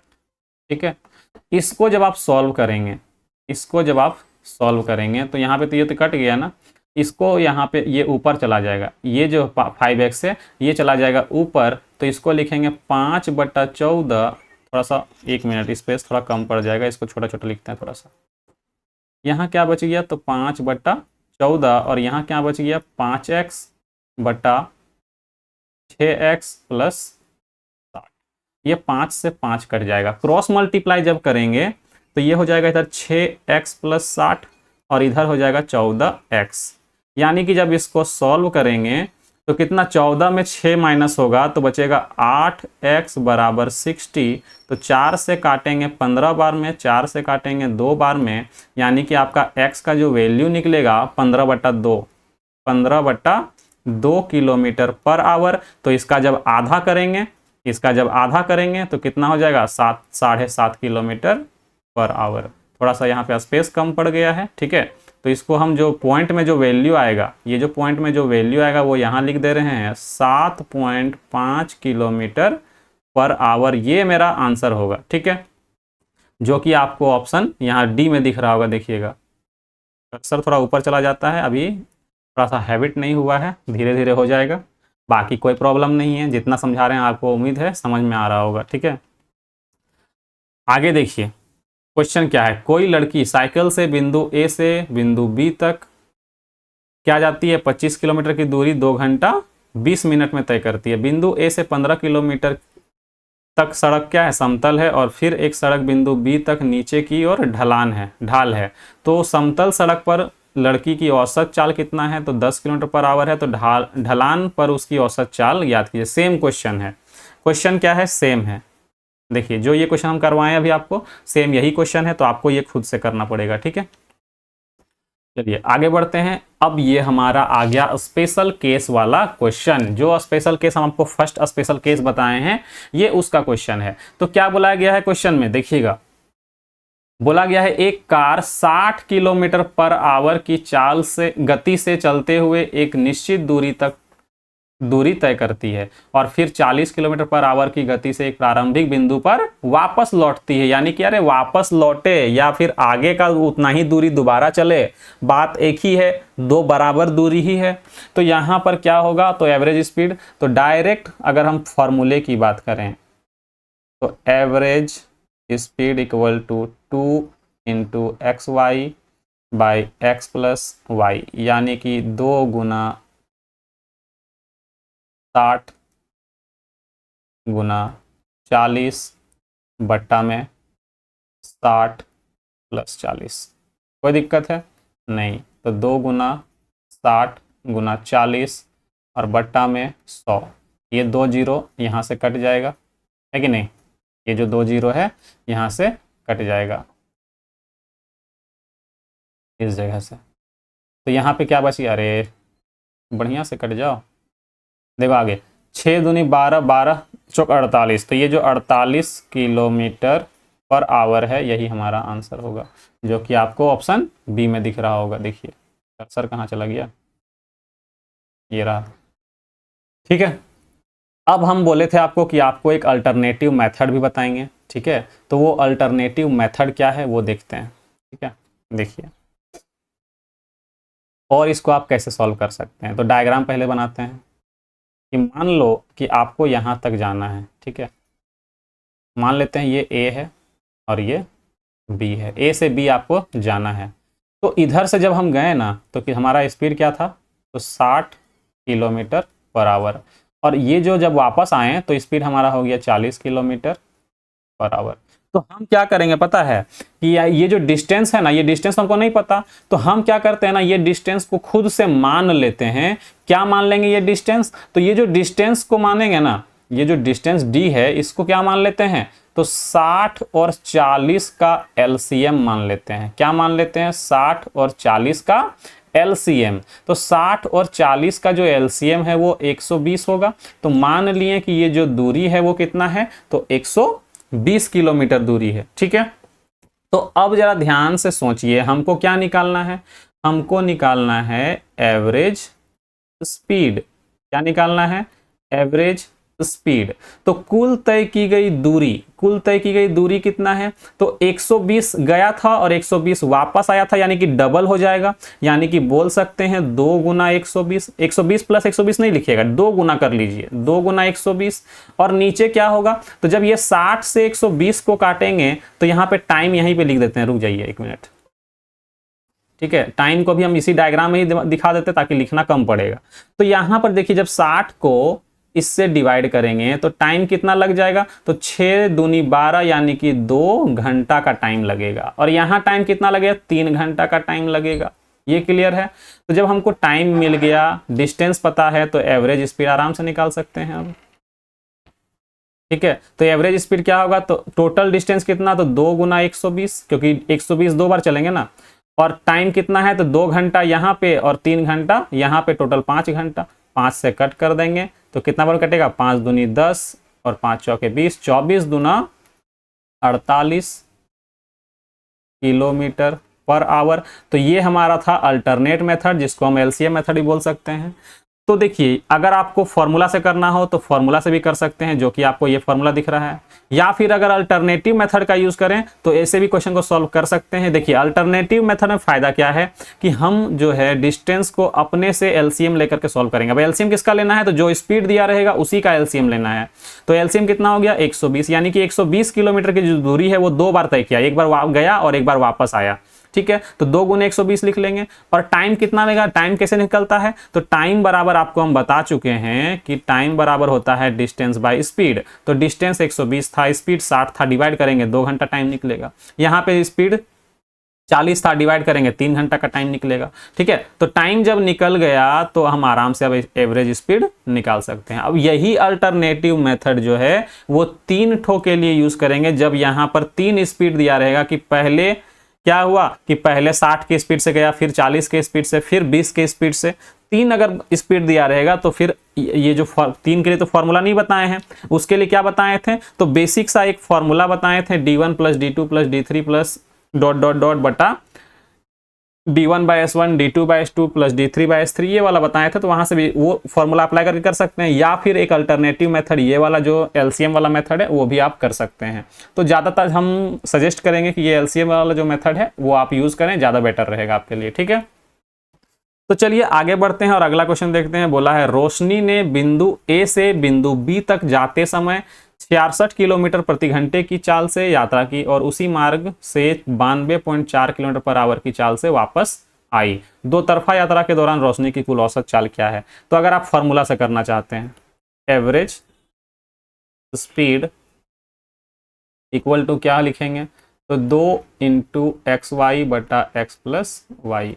Speaker 1: ठीक है, इसको जब आप सॉल्व करेंगे, इसको जब आप सॉल्व करेंगे तो यहाँ पे तो ये तो कट गया ना, इसको यहाँ पे ये ऊपर चला जाएगा, ये जो 5x है ये चला जाएगा ऊपर, तो इसको लिखेंगे 5/14। थोड़ा सा 1 मिनट, स्पेस थोड़ा कम पड़ जाएगा, इसको छोटा छोटा लिखते हैं थोड़ा सा। यहाँ क्या बच गया? तो 5/14, और यहाँ क्या बच गया? 5x/6x + 60। ये 5 से 5 कट जाएगा। क्रॉस मल्टीप्लाई जब करेंगे तो ये हो जाएगा इधर 6x + 60 और इधर हो जाएगा 14x। यानी कि जब इसको सॉल्व करेंगे तो कितना? 14 में 6 माइनस होगा तो बचेगा 8x = 60। तो 4 से काटेंगे 15 बार में, 4 से काटेंगे 2 बार में, यानी कि आपका x का जो वैल्यू निकलेगा 15/2, 15/2 किलोमीटर पर आवर। तो इसका जब आधा करेंगे, इसका जब आधा करेंगे तो कितना हो जाएगा? 7.5 किलोमीटर पर आवर। थोड़ा सा यहाँ पे स्पेस कम पड़ गया है। ठीक है, तो इसको हम जो पॉइंट में जो वैल्यू आएगा, ये जो पॉइंट में जो वैल्यू आएगा वो यहाँ लिख दे रहे हैं 7.5 किलोमीटर पर आवर। ये मेरा आंसर होगा। ठीक है, जो कि आपको ऑप्शन यहाँ डी में दिख रहा होगा। देखिएगा अक्सर थोड़ा ऊपर चला जाता है, अभी थोड़ा सा हैबिट नहीं हुआ है, धीरे धीरे हो जाएगा। बाकी कोई प्रॉब्लम नहीं है, जितना समझा रहे हैं आपको उम्मीद है समझ में आ रहा होगा। ठीक है, आगे देखिए क्वेश्चन क्या है। कोई लड़की साइकिल से बिंदु ए से बिंदु बी तक क्या जाती है, 25 किलोमीटर की दूरी 2 घंटा 20 मिनट में तय करती है। बिंदु ए से 15 किलोमीटर तक सड़क क्या है, समतल है, और फिर एक सड़क बिंदु बी तक नीचे की ओर ढाल है। तो समतल सड़क पर लड़की की औसत चाल कितना है, तो 10 किलोमीटर पर आवर है। तो ढलान पर उसकी औसत चाल याद कीजिए। सेम क्वेश्चन है, क्वेश्चन क्या है, सेम है। देखिए जो ये क्वेश्चन हम करवाएं अभी आपको, सेम यही क्वेश्चन है, तो आपको ये खुद से करना पड़ेगा। ठीक है, चलिए आगे बढ़ते हैं। अब ये हमारा आ गया स्पेशल केस वाला क्वेश्चन। जो स्पेशल केस हम आपको फर्स्ट स्पेशल केस बताए हैं, ये उसका क्वेश्चन है। तो क्या बोला गया है क्वेश्चन में, देखिएगा बोला गया है एक कार 60 किलोमीटर पर आवर की चाल से गति से चलते हुए एक निश्चित दूरी तय करती है और फिर 40 किलोमीटर पर आवर की गति से एक प्रारंभिक बिंदु पर वापस लौटती है। यानी कि अरे वापस लौटे या फिर आगे का उतना ही दूरी दोबारा चले, बात एक ही है, दो बराबर दूरी ही है। तो यहाँ पर क्या होगा, तो एवरेज स्पीड, तो डायरेक्ट अगर हम फॉर्मूले की बात करें तो average speed equal to 2 into x y by x plus y, यानी कि 2 गुना 60 गुना 40 बट्टा में 60 प्लस 40। कोई दिक्कत है नहीं, तो 2 गुना 60 गुना 40 और बट्टा में 100। ये 2 जीरो यहाँ से कट जाएगा, है कि नहीं, ये जो 2 जीरो है यहाँ से कट जाएगा इस जगह से। तो यहाँ पे क्या बची, अरे बढ़िया से कट जाओ, देखो आगे 6 दूनी 12, 12 चौक 48। तो ये जो 48 किलोमीटर पर आवर है यही हमारा आंसर होगा, जो कि आपको ऑप्शन बी में दिख रहा होगा। देखिए कर्सर कहाँ चला गया, ये रहा। ठीक है, अब हम बोले थे आपको कि आपको एक अल्टरनेटिव मेथड भी बताएंगे। ठीक है, तो वो अल्टरनेटिव मेथड क्या है वो देखते हैं। ठीक है, देखिए और इसको आप कैसे सॉल्व कर सकते हैं। तो डायग्राम पहले बनाते हैं कि मान लो कि आपको यहाँ तक जाना है। ठीक है, मान लेते हैं ये ए है और ये बी है, ए से बी आपको जाना है। तो इधर से जब हम गए ना तो कि हमारा स्पीड क्या था, तो 60 किलोमीटर पर आवर, और ये जो जब वापस आए तो स्पीड हमारा हो गया 40 किलोमीटर पर आवर। तो हम क्या करेंगे पता है कि ये जो डिस्टेंस है ना, ये डिस्टेंस हमको नहीं पता, तो हम क्या करते हैं ना, ये डिस्टेंस को खुद से मान लेते हैं। क्या मान लेंगे ये डिस्टेंस, तो ये जो डिस्टेंस को मानेंगे ना, ये जो डिस्टेंस डी है इसको क्या मान लेते हैं, तो 60 और 40 का एलसीएम मान लेते हैं। क्या मान लेते हैं, 60 और 40 का एलसीएम। तो 60 और 40 का जो एलसीएम है वो 120 होगा। तो मान लिए कि ये जो दूरी है वो कितना है, तो 120 किलोमीटर दूरी है। ठीक है, तो अब जरा ध्यान से सोचिए, हमको क्या निकालना है, हमको निकालना है एवरेज स्पीड। क्या निकालना है, एवरेज स्पीड। तो कुल तय की गई दूरी कितना है, तो 120 गया था और 120 वापस आया था, यानी कि डबल हो जाएगा। यानी कि बोल सकते हैं 2 गुना 120, 120 प्लस 120 नहीं लिखिएगा, 2 गुना कर लीजिए, 2 गुना 120। और नीचे क्या होगा, तो जब ये 60 से 120 को काटेंगे तो यहाँ पे टाइम यहीं पे लिख देते हैं, रुक जाइए 1 मिनट। ठीक है, टाइम को भी हम इसी डायग्राम में ही दिखा देते ताकि लिखना कम पड़ेगा। तो यहां पर देखिए जब 60 को इससे डिवाइड करेंगे तो टाइम कितना लग जाएगा, तो 6 दूनी 12 यानी कि 2 घंटा का टाइम लगेगा। और यहां टाइम कितना लगेगा, 3 घंटा का टाइम लगेगा। ये क्लियर है। तो जब हमको टाइम मिल गया, डिस्टेंस पता है, तो एवरेज स्पीड आराम से निकाल सकते हैं अब। ठीक है, तो एवरेज स्पीड क्या होगा, तो टोटल डिस्टेंस कितना, तो 2 गुना 120, क्योंकि 120 2 बार चलेंगे ना। और टाइम कितना है, तो 2 घंटा यहाँ पे और 3 घंटा यहाँ पे, टोटल 5 घंटा। 5 से कट कर देंगे तो कितना बार कटेगा, 5 दूनी 10 और 5 चौके 20, 24 दूना 48 किलोमीटर पर आवर। तो ये हमारा था अल्टरनेट मेथड, जिसको हम एलसीएम मेथड भी बोल सकते हैं। तो देखिए अगर आपको फॉर्मूला से करना हो तो फॉर्मूला से भी कर सकते हैं, जो कि आपको ये फॉर्मूला दिख रहा है, या फिर अगर अल्टरनेटिव मेथड का यूज करें तो ऐसे भी क्वेश्चन को सॉल्व कर सकते हैं। देखिए अल्टरनेटिव मेथड में फायदा क्या है कि हम जो है डिस्टेंस को अपने से एलसीएम लेकर के सॉल्व करेंगे। अब एलसीएम किसका लेना है, तो जो स्पीड दिया रहेगा उसी का एलसीएम लेना है। तो एलसीएम कितना हो गया 120, यानी कि 120 किलोमीटर की जो दूरी है वो 2 बार तय किया, एक बार गया और एक बार वापस आया। ठीक है, तो 2 गुने 120 लिख लेंगे। और टाइम कितना लेगा, टाइम कैसे निकलता है, तो टाइम बराबर आपको हम बता चुके हैं कि टाइम बराबर होता है डिस्टेंस बाय स्पीड। तो डिस्टेंस 120 था, स्पीड 60 था, डिवाइड करेंगे 2 घंटा टाइम निकलेगा। यहाँ पे स्पीड 40 था, डिवाइड करेंगे 3 घंटा का टाइम निकलेगा। ठीक है, तो टाइम जब निकल गया तो हम आराम से अब एवरेज स्पीड निकाल सकते हैं। अब यही अल्टरनेटिव मेथड जो है वो 3 ठो के लिए यूज करेंगे, जब यहाँ पर 3 स्पीड दिया रहेगा कि पहले क्या हुआ कि पहले 60 की स्पीड से गया, फिर 40 के स्पीड से, फिर 20 के स्पीड से। 3 अगर स्पीड दिया रहेगा तो फिर ये जो 3 के लिए तो फॉर्मूला नहीं बताए हैं, उसके लिए क्या बताए थे, तो बेसिक सा एक फॉर्मूला बताए थे, d1 plus d2 plus d3 plus dot dot dot बटा d1 bye s1 d2 bye s2 plus d3 bye s3, ये वाला बताए थे। तो वहां से भी वो फॉर्मूला अप्लाई करके कर सकते हैं, या फिर एक अल्टरनेटिव मेथड ये वाला जो एलसीएम वाला मेथड है वो भी आप कर सकते हैं। तो ज़्यादातर हम सजेस्ट करेंगे कि ये एलसीएम वाला जो मेथड है वो आप यूज़ करें, ज़्यादा बेटर रहेगा आपके लिए। ठीक है, तो चलिए आगे बढ़ते हैं और अगला क्वेश्चन देखते हैं। बोला है रोशनी ने बिंदु ए से बिंदु बी तक जाते समय 66 किलोमीटर प्रति घंटे की चाल से यात्रा की और उसी मार्ग से 92.4 किलोमीटर पर आवर की चाल से वापस आई। दो तरफा यात्रा के दौरान रोशनी की कुल औसत चाल क्या है। तो अगर आप फॉर्मूला से करना चाहते हैं, एवरेज स्पीड इक्वल टू क्या लिखेंगे, तो 2 इंटू एक्स वाई बटा एक्स प्लस वाई,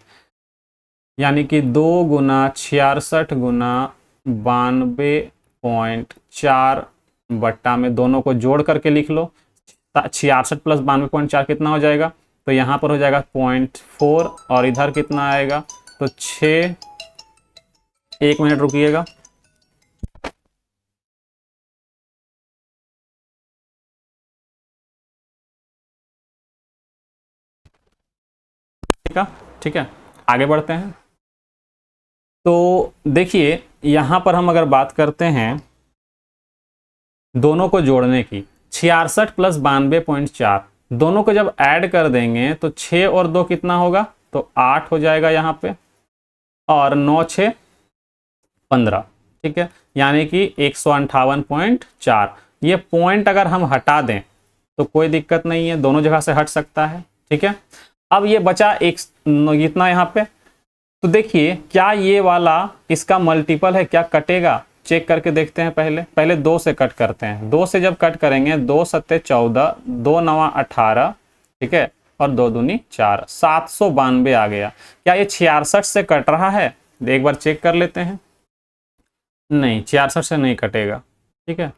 Speaker 1: यानी कि 2 गुना 66 गुना 92.4 बट्टा में दोनों को जोड़ करके लिख लो। 66 प्लस 92.4 कितना हो जाएगा, तो यहाँ पर हो जाएगा 0.4 और इधर कितना आएगा, तो 6। 1 मिनट रुकिएगा। ठीक है, आगे बढ़ते हैं। तो देखिए यहाँ पर हम अगर बात करते हैं दोनों को जोड़ने की, 66 प्लस 92.4 दोनों को जब ऐड कर देंगे तो 6 और 2 कितना होगा, तो 8 हो जाएगा यहाँ पे, और 9 6 15। ठीक है, यानी कि 158.4। ये पॉइंट अगर हम हटा दें तो कोई दिक्कत नहीं है, दोनों जगह से हट सकता है। ठीक है, अब ये बचा एक इतना यहाँ पे, तो देखिए क्या ये वाला इसका मल्टीपल है, क्या कटेगा, चेक करके देखते हैं। पहले 2 से कट करते हैं। 2 से जब कट करेंगे 2 सत्ते 14, 2 नवा 18, ठीक है, और 2 दूनी 4, 792 आ गया। क्या ये 66 से कट रहा है, एक बार चेक कर लेते हैं। नहीं, 66 से नहीं कटेगा। ठीक है,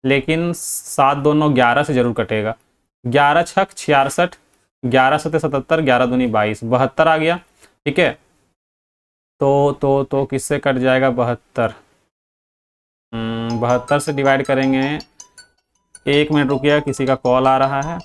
Speaker 1: लेकिन 7 दोनों 11 से जरूर कटेगा। 11 छक 66, 11 सत्ते 77, 11 दूनी 22, 72 आ गया। ठीक है, तो किससे कट जाएगा, 72। 72 से डिवाइड करेंगे। 1 मिनट रुकिएगा, किसी का कॉल आ रहा है।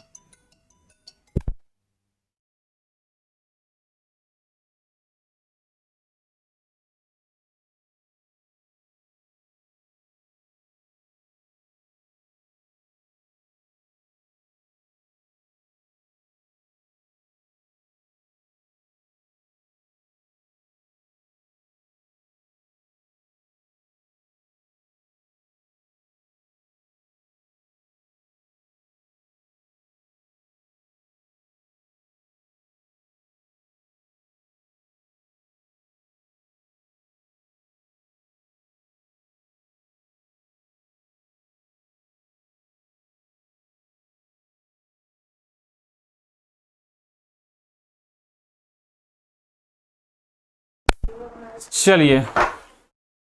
Speaker 1: चलिए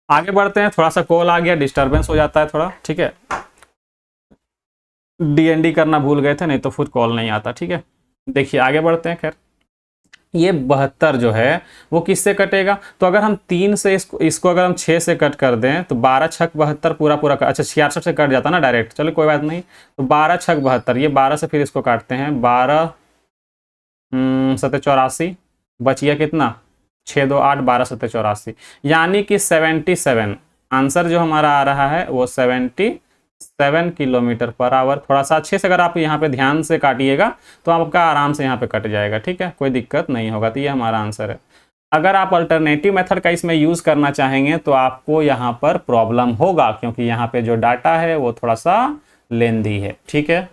Speaker 1: आगे बढ़ते हैं। थोड़ा सा कॉल आ गया, डिस्टरबेंस हो जाता है थोड़ा। ठीक है, डीएनडी करना भूल गए थे, नहीं तो फिर कॉल नहीं आता। ठीक है, देखिए आगे बढ़ते हैं। खैर ये 72 जो है वो किससे कटेगा, तो अगर हम 3 से इसको अगर हम 6 से कट कर दें तो 12 छक 72 पूरा पूरा अच्छा 66 से कट जाता ना डायरेक्ट, चलो कोई बात नहीं। तो 12 छक 72, ये 12 से फिर इसको काटते हैं, 12 सत्ते 84, बच गया कितना 6 2 8 12 7 84, यानी कि 77। आंसर जो हमारा आ रहा है वो 77 किलोमीटर पर आवर। थोड़ा सा अच्छे से अगर आप यहाँ पे ध्यान से काटिएगा तो आपका आराम से यहाँ पे कट जाएगा, ठीक है, कोई दिक्कत नहीं होगा। तो ये हमारा आंसर है। अगर आप अल्टरनेटिव मेथड का इसमें यूज़ करना चाहेंगे तो आपको यहाँ पर प्रॉब्लम होगा, क्योंकि यहाँ पे जो डाटा है वो थोड़ा सा लेंदी है, ठीक है।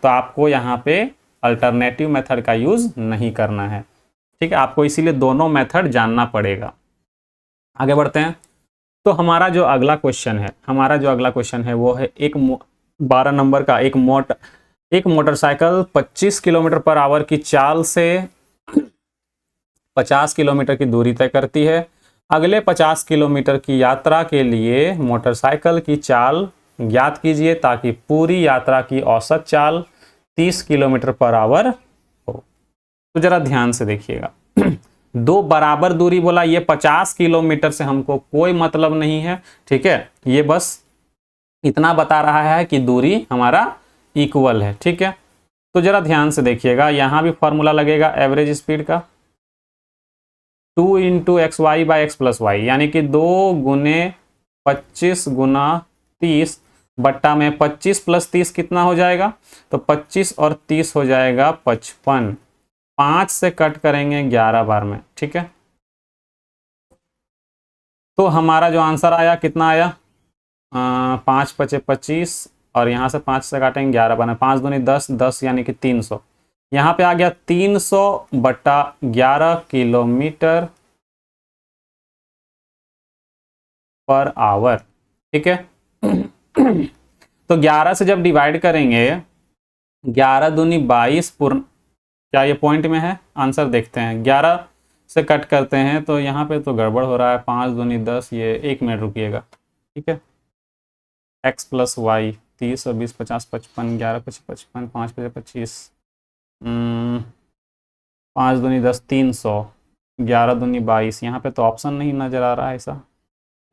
Speaker 1: तो आपको यहाँ पे अल्टरनेटिव मेथड का यूज़ नहीं करना है, ठीक है। आपको इसीलिए दोनों मेथड जानना पड़ेगा। आगे बढ़ते हैं। तो हमारा जो अगला क्वेश्चन है वो है एक 12 नंबर का। एक मोटरसाइकिल 25 किलोमीटर पर आवर की चाल से 50 किलोमीटर की दूरी तय करती है। अगले 50 किलोमीटर की यात्रा के लिए मोटरसाइकिल की चाल ज्ञात कीजिए ताकि पूरी यात्रा की औसत चाल 30 किलोमीटर पर आवर हो। तो जरा ध्यान से देखिएगा। दो बराबर दूरी बोला, ये 50 किलोमीटर से हमको कोई मतलब नहीं है, ठीक है। ये बस इतना बता रहा है कि दूरी हमारा इक्वल है, ठीक है। तो जरा ध्यान से देखिएगा, यहां भी फॉर्मूला लगेगा एवरेज स्पीड का, 2 into x y by x plus y, यानी कि 2 गुने 25 गुना 30 बट्टा में 25 प्लस 30 कितना हो जाएगा, तो 25 और 30 हो जाएगा 55। 5 से कट करेंगे 11 बार में, ठीक है। तो हमारा जो आंसर आया कितना आया, 5 पचे 25 और यहाँ से 5 से काटेंगे 11 बार में, 5 दूनी 10, 10 यानी कि 300। यहाँ पे आ गया 300 बट्टा 11 किलोमीटर पर आवर, ठीक है। तो 11 से जब डिवाइड करेंगे, 11 दूनी 22 पूर्ण, क्या ये पॉइंट में है, आंसर देखते हैं। 11 से कट करते हैं तो यहाँ पे तो गड़बड़ हो रहा है, 5 दूनी 10, ये 1 मिनट रुकिएगा, ठीक है। x प्लस वाई 30 और 20 50 55, 11 पचे 55, 5 पचे 25, 5 दूनी 10 300, 11 दूनी 22। यहाँ पे तो ऑप्शन नहीं नजर आ रहा है ऐसा,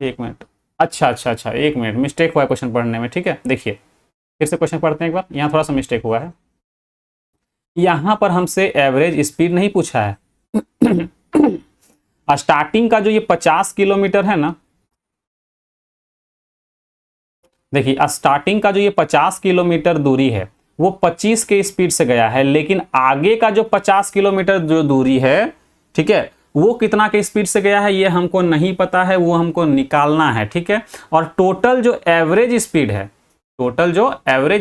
Speaker 1: 1 मिनट। अच्छा, 1 मिनट, मिस्टेक हुआ है क्वेश्चन पढ़ने में, ठीक है। देखिए फिर से क्वेश्चन पढ़ते हैं एक बार, यहाँ थोड़ा सा मिस्टेक हुआ है। यहाँ पर हमसे एवरेज स्पीड नहीं पूछा है। स्टार्टिंग का जो ये 50 किलोमीटर है ना, देखिए स्टार्टिंग का जो ये 50 किलोमीटर दूरी है वो 25 के स्पीड से गया है, लेकिन आगे का जो 50 किलोमीटर जो दूरी है, ठीक है, वो कितना के स्पीड से गया है ये हमको नहीं पता है, वो हमको निकालना है, ठीक है। और टोटल जो एवरेज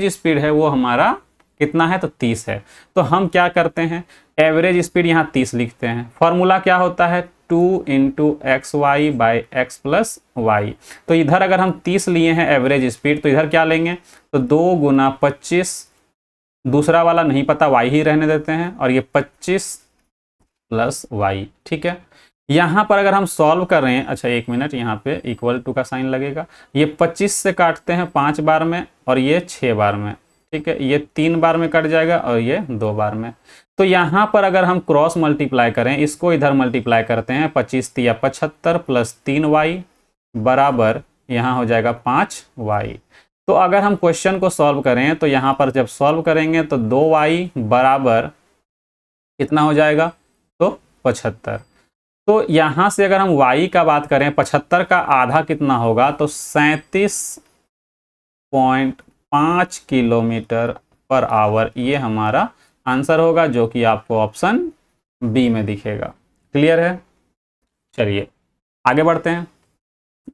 Speaker 1: स्पीड है वो हमारा कितना है, तो 30 है। तो हम क्या करते हैं, एवरेज स्पीड यहाँ 30 लिखते हैं। फॉर्मूला क्या होता है, 2 into x y by x plus y. तो इधर अगर हम 30 लिए हैं एवरेज स्पीड, तो इधर क्या लेंगे, तो 2 गुना 25, दूसरा वाला नहीं पता, वाई ही रहने देते हैं, और ये 25 प्लस वाई, ठीक है। यहाँ पर अगर हम सॉल्व कर रहे हैं, अच्छा 1 मिनट, यहाँ पे इक्वल टू का साइन लगेगा। ये 25 से काटते हैं 5 बार में और ये 6 बार में, ठीक है। ये 3 बार में कट जाएगा और ये 2 बार में। तो यहाँ पर अगर हम क्रॉस मल्टीप्लाई करें, इसको इधर मल्टीप्लाई करते हैं, 25 तिया 75 प्लस 3y बराबर यहाँ हो जाएगा 5y। तो अगर हम क्वेश्चन को सॉल्व करें तो यहाँ पर जब सॉल्व करेंगे तो 2y बराबर कितना हो जाएगा, तो 75। तो यहाँ से अगर हम y का बात करें, 75 का आधा कितना होगा, तो 37.5 किलोमीटर पर आवर, ये हमारा आंसर होगा, जो कि आपको ऑप्शन बी में दिखेगा। क्लियर है। चलिए आगे बढ़ते हैं।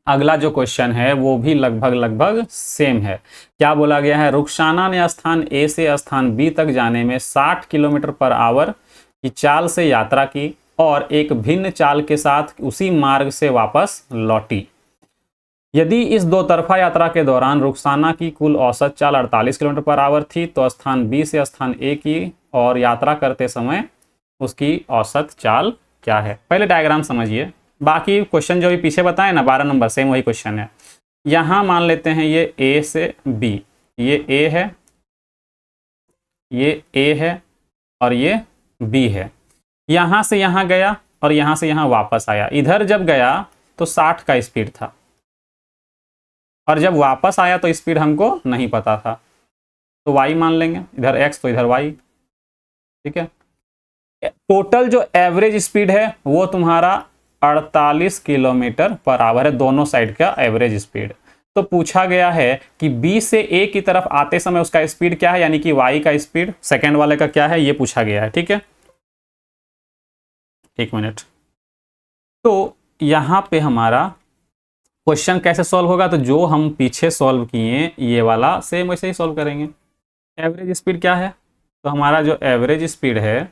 Speaker 1: अगला जो क्वेश्चन है वो भी लगभग सेम है। क्या बोला गया है, रुखसाना ने स्थान ए से स्थान बी तक जाने में 60 किलोमीटर पर आवर की चाल से यात्रा की और एक भिन्न चाल के साथ उसी मार्ग से वापस लौटी। यदि इस दो तरफा यात्रा के दौरान रुखसाना की कुल औसत चाल 48 किलोमीटर पर आवर थी, तो स्थान बी से स्थान ए की और यात्रा करते समय उसकी औसत चाल क्या है। पहले डायग्राम समझिए, बाकी क्वेश्चन जो भी पीछे बताए ना 12 नंबर, सेम वही क्वेश्चन है। यहाँ मान लेते हैं ये ए से बी, ये ए है, ये ए है और ये बी है। यहाँ से यहाँ गया और यहाँ से यहाँ वापस आया। इधर जब गया तो 60 का स्पीड था और जब वापस आया तो स्पीड हमको नहीं पता था, तो y मान लेंगे, इधर x तो इधर y, ठीक है। टोटल जो एवरेज स्पीड है वो तुम्हारा 48 किलोमीटर पर आवर है, दोनों साइड का एवरेज स्पीड। तो पूछा गया है कि बी से ए की तरफ आते समय उसका स्पीड क्या है, यानी कि वाई का स्पीड सेकेंड वाले का क्या है, ये पूछा गया है। ठीक है, एक मिनट। तो यहां पे हमारा क्वेश्चन कैसे सॉल्व होगा, तो जो हम पीछे सॉल्व किए ये वाला सेम वैसे ही सॉल्व करेंगे। एवरेज स्पीड क्या है, तो हमारा जो एवरेज स्पीड है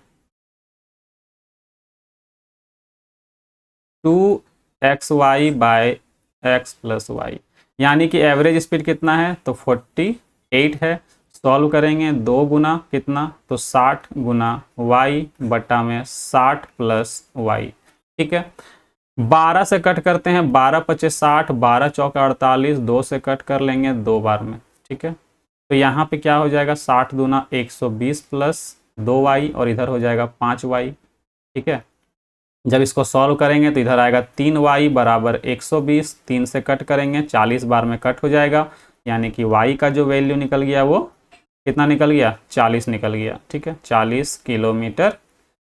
Speaker 1: 2xy bye x plus y, यानी कि एवरेज स्पीड कितना है, तो 48 है। सॉल्व करेंगे 2 गुना कितना, तो 60 गुना y बटा में 60 प्लस वाई। ठीक है, 12 से कट करते हैं, 12 पचे 60, 12 चौका 48, 2 से कट कर लेंगे 2 बार में। ठीक है, तो यहाँ पे क्या हो जाएगा, 60 दूना 120 प्लस 2y और इधर हो जाएगा 5y। ठीक है, जब इसको सॉल्व करेंगे तो इधर आएगा 3y बराबर 120, 3 से कट करेंगे 40 बार में कट हो जाएगा, यानी कि y का जो वैल्यू निकल गया वो कितना निकल गया, 40 निकल गया। ठीक है, 40 किलोमीटर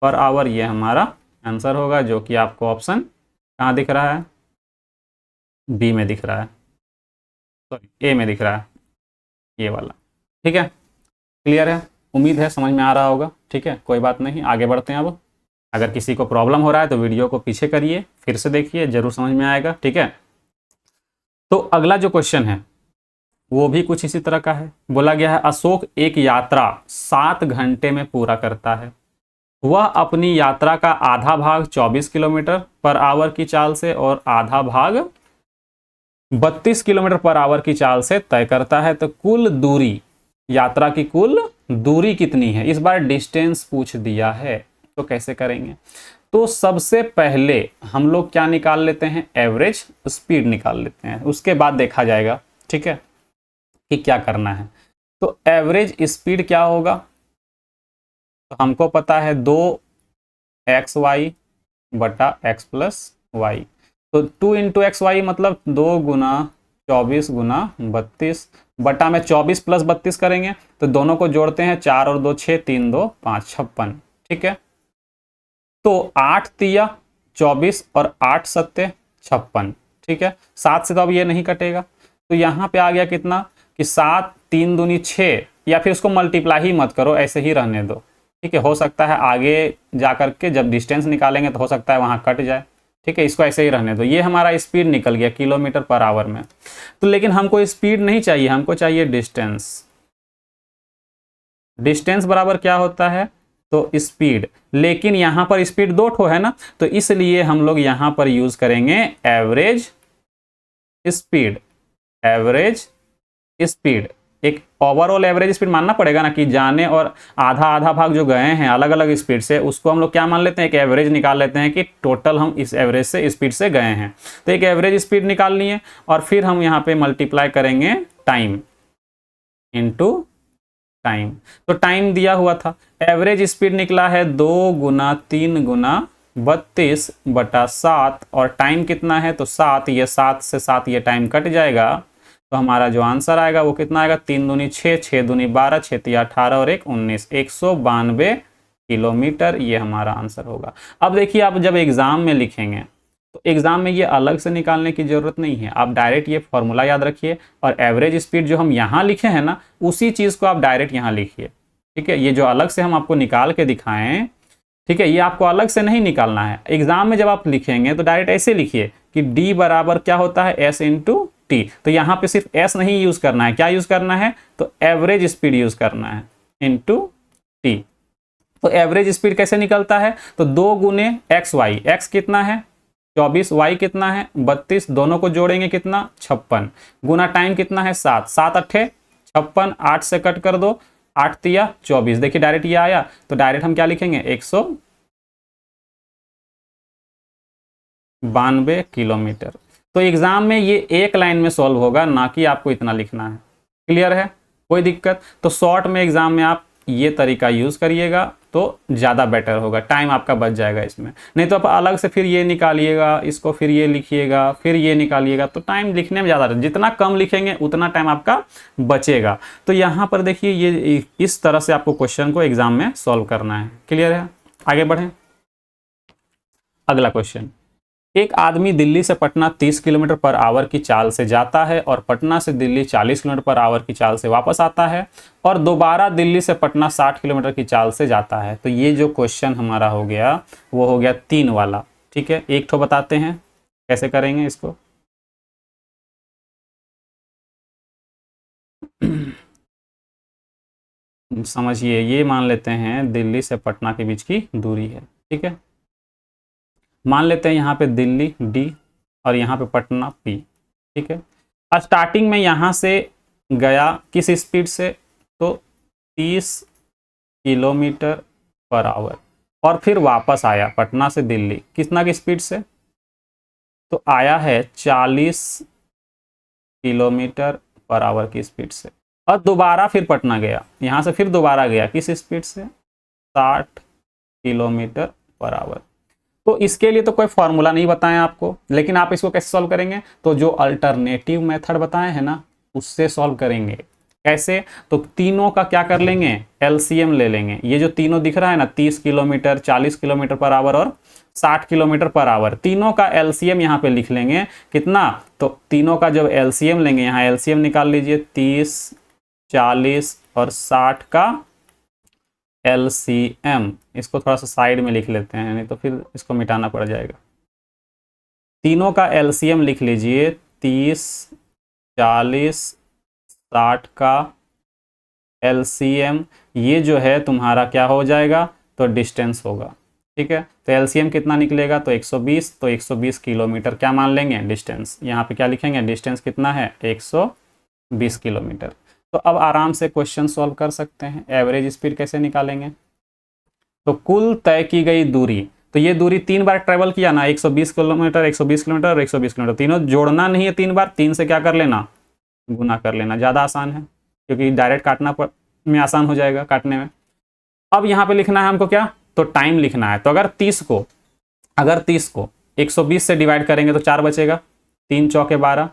Speaker 1: पर आवर ये हमारा आंसर होगा, जो कि आपको ऑप्शन कहाँ दिख रहा है, बी में दिख रहा है, सॉरी ए में दिख रहा है, ये वाला। ठीक है, क्लियर है, उम्मीद है समझ में आ रहा होगा। ठीक है, कोई बात नहीं, आगे बढ़ते हैं। अब अगर किसी को प्रॉब्लम हो रहा है तो वीडियो को पीछे करिए, फिर से देखिए, जरूर समझ में आएगा। ठीक है, तो अगला जो क्वेश्चन है वो भी कुछ इसी तरह का है। बोला गया है अशोक एक यात्रा 7 घंटे में पूरा करता है। वह अपनी यात्रा का आधा भाग 24 किलोमीटर पर आवर की चाल से और आधा भाग 32 किलोमीटर पर आवर की चाल से तय करता है। तो कुल दूरी, यात्रा की कुल दूरी कितनी है, इस बार डिस्टेंस पूछ दिया है, तो कैसे करेंगे। तो सबसे पहले हम लोग क्या निकाल लेते हैं, एवरेज स्पीड निकाल लेते हैं, उसके बाद देखा जाएगा। ठीक है, कि क्या करना है। तो एवरेज स्पीड क्या होगा, तो हमको पता है 2xy बटा x प्लस वाई। तो 2 इंटू एक्स वाई मतलब 2 गुना 24 गुना 32 बटा में 24 प्लस 32 करेंगे, तो दोनों को जोड़ते हैं, 4 और 2 6, 3 2 5, 56। ठीक है, तो 8 तिया 24 और 8 सत्ते 56। ठीक है, 7 से तो अब ये नहीं कटेगा, तो यहाँ पे आ गया कितना कि 7 3 दूनी 6, या फिर उसको मल्टीप्लाई ही मत करो, ऐसे ही रहने दो। ठीक है, हो सकता है आगे जा करके जब डिस्टेंस निकालेंगे तो हो सकता है वहाँ कट जाए। ठीक है, इसको ऐसे ही रहने दो। ये हमारा स्पीड निकल गया किलोमीटर पर आवर में। तो लेकिन हमको स्पीड नहीं चाहिए, हमको चाहिए डिस्टेंस। डिस्टेंस बराबर क्या होता है, तो स्पीड, लेकिन यहां पर स्पीड 2 ठो है ना, तो इसलिए हम लोग यहां पर यूज करेंगे एवरेज स्पीड। एवरेज स्पीड, एक ओवरऑल एवरेज स्पीड मानना पड़ेगा ना, कि जाने और आधा आधा भाग जो गए हैं अलग अलग स्पीड से, उसको हम लोग क्या मान लेते हैं, एक एवरेज निकाल लेते हैं कि टोटल हम इस एवरेज से स्पीड से गए हैं। तो एक एवरेज स्पीड निकाल लिए, और फिर हम यहाँ पे मल्टीप्लाई करेंगे टाइम इनटू टाइम। तो टाइम दिया हुआ था, एवरेज स्पीड निकला है 2 गुना 3 गुना 32 बटा 7, और टाइम कितना है, तो 7, ये 7 से 7 ये टाइम कट जाएगा, तो हमारा जो आंसर आएगा वो कितना आएगा, 3 दूनी 6, 6 दूनी 12, 6 तिया 18 और 1 19, 192 किलोमीटर, ये हमारा आंसर होगा। अब देखिए, आप जब एग्जाम में लिखेंगे तो एग्जाम में ये अलग से निकालने की जरूरत नहीं है, आप डायरेक्ट ये फॉर्मूला याद रखिए, और एवरेज स्पीड जो हम यहाँ लिखे हैं ना, उसी चीज को आप डायरेक्ट यहाँ लिखिए। ठीक है, ये जो अलग से हम आपको निकाल के दिखाएं, ठीक है, ये आपको अलग से नहीं निकालना है। एग्जाम में जब आप लिखेंगे तो डायरेक्ट ऐसे लिखिए कि d बराबर क्या होता है, s इंटू टी। तो यहाँ पे सिर्फ s नहीं यूज करना है, क्या यूज करना है, तो एवरेज स्पीड यूज करना है इंटू टी। तो एवरेज स्पीड कैसे निकलता है, तो 2 गुने एक्स वाई, एक्स कितना है 24, वाई कितना है 32, दोनों को जोड़ेंगे कितना 56, गुना टाइम कितना है 7, 7 अट्ठे 56, 8 से कट कर दो, 8 तिया 24। देखिए डायरेक्ट ये आया, तो डायरेक्ट हम क्या लिखेंगे 192 किलोमीटर। तो एग्जाम में ये एक लाइन में सॉल्व होगा, ना कि आपको इतना लिखना है। क्लियर है, कोई दिक्कत, तो शॉर्ट में एग्जाम में आप ये तरीका यूज करिएगा तो ज़्यादा बेटर होगा, टाइम आपका बच जाएगा इसमें। नहीं तो आप अलग से फिर ये निकालिएगा, इसको फिर ये लिखिएगा, फिर ये निकालिएगा, तो टाइम लिखने में ज़्यादा, जितना कम लिखेंगे उतना टाइम आपका बचेगा। तो यहाँ पर देखिए, ये इस तरह से आपको क्वेश्चन को एग्जाम में सॉल्व करना है। क्लियर है, आगे बढ़ें। अगला क्वेश्चन, एक आदमी दिल्ली से पटना 30 किलोमीटर पर आवर की चाल से जाता है और पटना से दिल्ली 40 किलोमीटर पर आवर की चाल से वापस आता है और दोबारा दिल्ली से पटना 60 किलोमीटर की चाल से जाता है। तो ये जो क्वेश्चन हमारा हो गया वो हो गया 3 वाला। ठीक है, एक ठो बताते हैं कैसे करेंगे इसको। समझिए, ये मान लेते हैं दिल्ली से पटना के बीच की दूरी है। ठीक है, मान लेते हैं यहाँ पे दिल्ली डी और यहाँ पे पटना पी। ठीक है, स्टार्टिंग में यहाँ से गया किस स्पीड से, तो 30 किलोमीटर पर आवर और फिर वापस आया पटना से दिल्ली कितना की स्पीड से, तो आया है 40 किलोमीटर पर आवर की स्पीड से और दोबारा फिर पटना गया, यहाँ से फिर दोबारा गया किस स्पीड से, 60 किलोमीटर पर आवर। तो इसके लिए तो कोई फॉर्मूला नहीं बताएं आपको, लेकिन आप इसको कैसे सॉल्व करेंगे, तो जो अल्टरनेटिव मेथड बताए हैं ना उससे सॉल्व करेंगे। कैसे, तो तीनों का क्या कर लेंगे, एलसीएम ले लेंगे। ये जो तीनों दिख रहा है ना 30 किलोमीटर, 40 किलोमीटर पर आवर और 60 किलोमीटर पर आवर, तीनों का एलसीएम यहाँ पे लिख लेंगे। कितना, तो तीनों का जब एलसीएम लेंगे, यहाँ एलसीएम निकाल लीजिए, 30, 40 और 60 का एलसीएम। इसको थोड़ा सा साइड में लिख लेते हैं, नहीं तो फिर इसको मिटाना पड़ जाएगा। तीनों का एलसीएम लिख लीजिए, 30, 40, 60 का एलसीएम। ये जो है तुम्हारा क्या हो जाएगा, तो डिस्टेंस होगा। ठीक है, तो एलसीएम कितना निकलेगा, तो 120। तो 120 किलोमीटर क्या मान लेंगे डिस्टेंस, यहाँ पे क्या लिखेंगे, डिस्टेंस कितना है 120 किलोमीटर। तो अब आराम से क्वेश्चन सॉल्व कर सकते हैं। एवरेज स्पीड कैसे निकालेंगे, तो कुल तय की गई दूरी, तो ये दूरी 3 बार ट्रेवल किया ना, 120 किलोमीटर, 120 किलोमीटर और 120 किलोमीटर, तीनों जोड़ना नहीं है 3 बार, 3 से क्या कर लेना, गुना कर लेना, ज़्यादा आसान है क्योंकि डायरेक्ट काटना में आसान हो जाएगा काटने में। अब यहाँ पे लिखना है हमको क्या, तो टाइम लिखना है। तो अगर 30 को 120 से डिवाइड करेंगे तो 4 बचेगा, 3 चौके 12,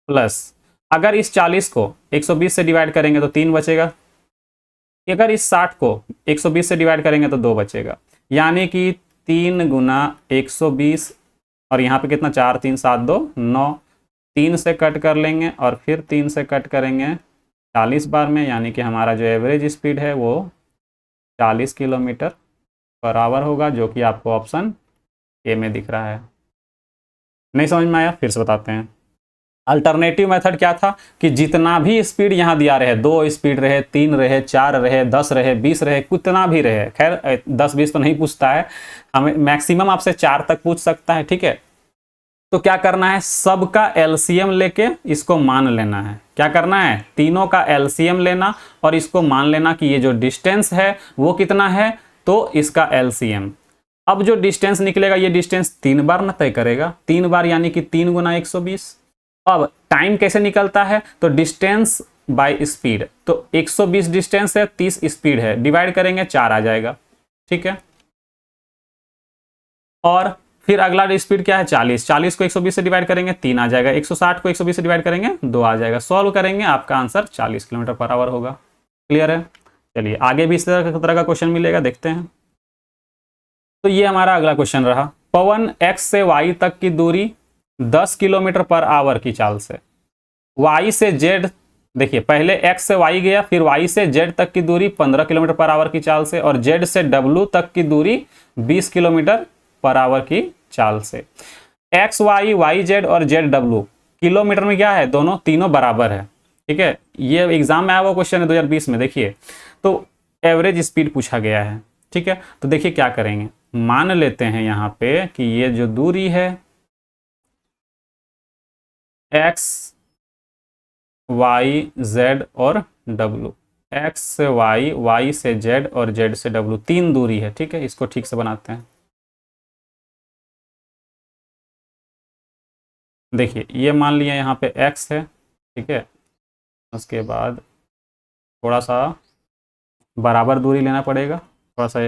Speaker 1: प्लस अगर इस 40 को 120 से डिवाइड करेंगे तो 3 बचेगा, अगर इस 60 को 120 से डिवाइड करेंगे तो 2 बचेगा, यानी कि 3 गुना 120 और यहाँ पे कितना, 4, 3, 7, 2, 9, 3 से कट कर लेंगे और फिर 3 से कट करेंगे 40 बार में, यानी कि हमारा जो एवरेज स्पीड है वो 40 किलोमीटर पर आवर होगा, जो कि आपको ऑप्शन ए में दिख रहा है। नहीं समझ में आया, फिर से बताते हैं। अल्टरनेटिव मेथड क्या था कि जितना भी स्पीड यहाँ दिया रहे, 2 स्पीड रहे, 3 रहे, 4 रहे, 10 रहे, 20 रहे, कितना भी रहे, खैर 10-20 तो नहीं पूछता है, हमें मैक्सिमम आपसे 4 तक पूछ सकता है। ठीक है, तो क्या करना है, सबका एलसीएम लेके इसको मान लेना है। क्या करना है, तीनों का एलसीएम लेना और इसको मान लेना कि ये जो डिस्टेंस है वो कितना है, तो इसका एलसीएम। अब जो डिस्टेंस निकलेगा ये डिस्टेंस 3 बार ना तय करेगा, 3 बार यानी कि 3 गुना 120। अब टाइम कैसे निकलता है, तो डिस्टेंस बाय स्पीड, तो 120 डिस्टेंस है, 30 स्पीड है, डिवाइड करेंगे 4 आ जाएगा। ठीक है, और फिर अगला स्पीड क्या है, 40, 40 को 120 से डिवाइड करेंगे 3 आ जाएगा, 160 को 120 से डिवाइड करेंगे 2 आ जाएगा। सॉल्व करेंगे, आपका आंसर 40 किलोमीटर पर आवर होगा। क्लियर है, चलिए आगे भी इस तरह का क्वेश्चन मिलेगा, देखते हैं। तो ये हमारा अगला क्वेश्चन रहा, पवन x से y तक की दूरी 10 किलोमीटर पर आवर की चाल से y से z, देखिए पहले x से y गया, फिर y से z तक की दूरी 15 किलोमीटर पर आवर की चाल से, और z से w तक की दूरी 20 किलोमीटर पर आवर की चाल से। एक्स वाई, वाई जेड और जेड डब्ल्यू किलोमीटर में क्या है, दोनों तीनों बराबर है। ठीक है, ये एग्जाम में आया हुआ क्वेश्चन है 2020 में, देखिए तो एवरेज स्पीड पूछा गया है। ठीक है, तो देखिए क्या करेंगे, मान लेते हैं यहाँ पे कि ये जो दूरी है एक्स, वाई, जेड और डब्ल्यू, एक्स से वाई, वाई से जेड और जेड से डब्ल्यू, 3 दूरी है। ठीक है, इसको ठीक से बनाते हैं। देखिए ये मान लिया यहाँ पे x है। ठीक है, उसके बाद थोड़ा सा बराबर दूरी लेना पड़ेगा, थोड़ा सा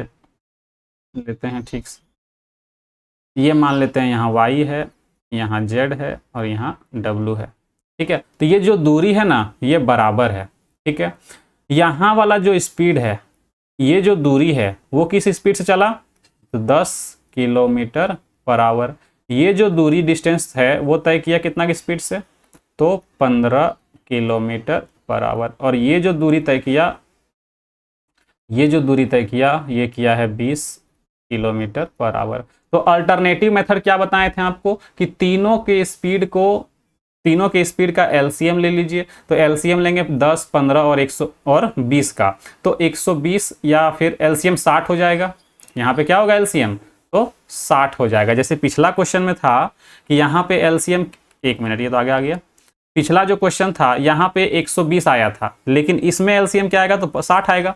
Speaker 1: लेते हैं ठीक से, ये मान लेते हैं यहाँ y है, यहाँ z है और यहाँ w है। ठीक है, तो ये जो दूरी है ना ये बराबर है। ठीक है, यहाँ वाला जो स्पीड है, ये जो दूरी है वो किस स्पीड से चला, तो 10 किलोमीटर पर आवर, ये जो दूरी डिस्टेंस है वो तय किया कितना की स्पीड से, तो 15 किलोमीटर पर आवर। और ये जो दूरी तय किया, ये किया है 20 किलोमीटर पर आवर। तो अल्टरनेटिव मेथड क्या बताए थे आपको कि तीनों के स्पीड का एलसीएम ले लीजिए। तो एलसीएम लेंगे 10, 15 और 120 का, तो 120 या फिर एलसीएम 60 हो जाएगा। यहाँ पे क्या होगा एलसीएम, तो 60 हो जाएगा। जैसे पिछला क्वेश्चन में था कि यहाँ पे एलसीएम, एक मिनट ये तो आगे आ गया, पिछला जो क्वेश्चन था यहाँ पे 120 आया था, लेकिन इसमें एलसीएम क्या आएगा, तो 60 आएगा।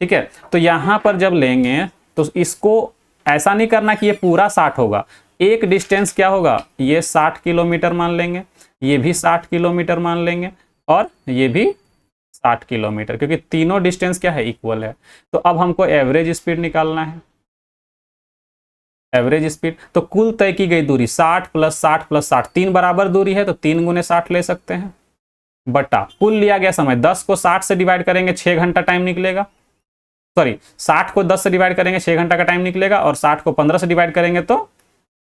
Speaker 1: ठीक है, तो यहाँ पर जब लेंगे तो इसको ऐसा नहीं करना कि ये पूरा 60 होगा, एक डिस्टेंस क्या होगा, ये 60 किलोमीटर मान लेंगे, ये भी 60 किलोमीटर मान लेंगे, और ये भी 60 किलोमीटर, क्योंकि तीनों डिस्टेंस क्या है, इक्वल है। तो अब हमको एवरेज स्पीड निकालना है। एवरेज स्पीड तो कुल तय की गई दूरी 60 प्लस 60 प्लस 60, 3 बराबर दूरी है तो 3 गुने 60 ले सकते हैं, बटा कुल लिया गया समय। 10 को 60 से डिवाइड करेंगे 6 घंटा टाइम निकलेगा, सॉरी 60 को 10 से डिवाइड करेंगे 6 घंटा का टाइम निकलेगा, और 60 को 15 से डिवाइड करेंगे तो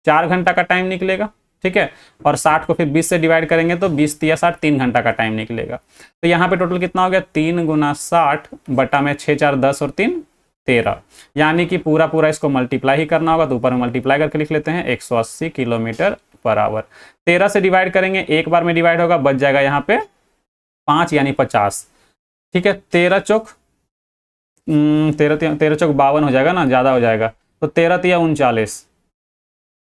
Speaker 1: 4 घंटा का टाइम निकलेगा। ठीक है, और 60 को फिर 20 से डिवाइड करेंगे तो 20 या 60, 3 घंटा का टाइम निकलेगा। तो यहाँ पे टोटल कितना हो गया, 3 गुना 60 बटा में 6 4 10 और 3 13, यानी कि पूरा पूरा इसको मल्टीप्लाई ही करना होगा, तो ऊपर में मल्टीप्लाई करके लिख लेते हैं 180 किलोमीटर पर आवर। 13 से डिवाइड करेंगे, एक बार में डिवाइड होगा, बच जाएगा यहाँ पे 5 यानी 50। ठीक है, 13 चौक 52 हो जाएगा ना, ज़्यादा हो जाएगा, तो 13 तिया 39।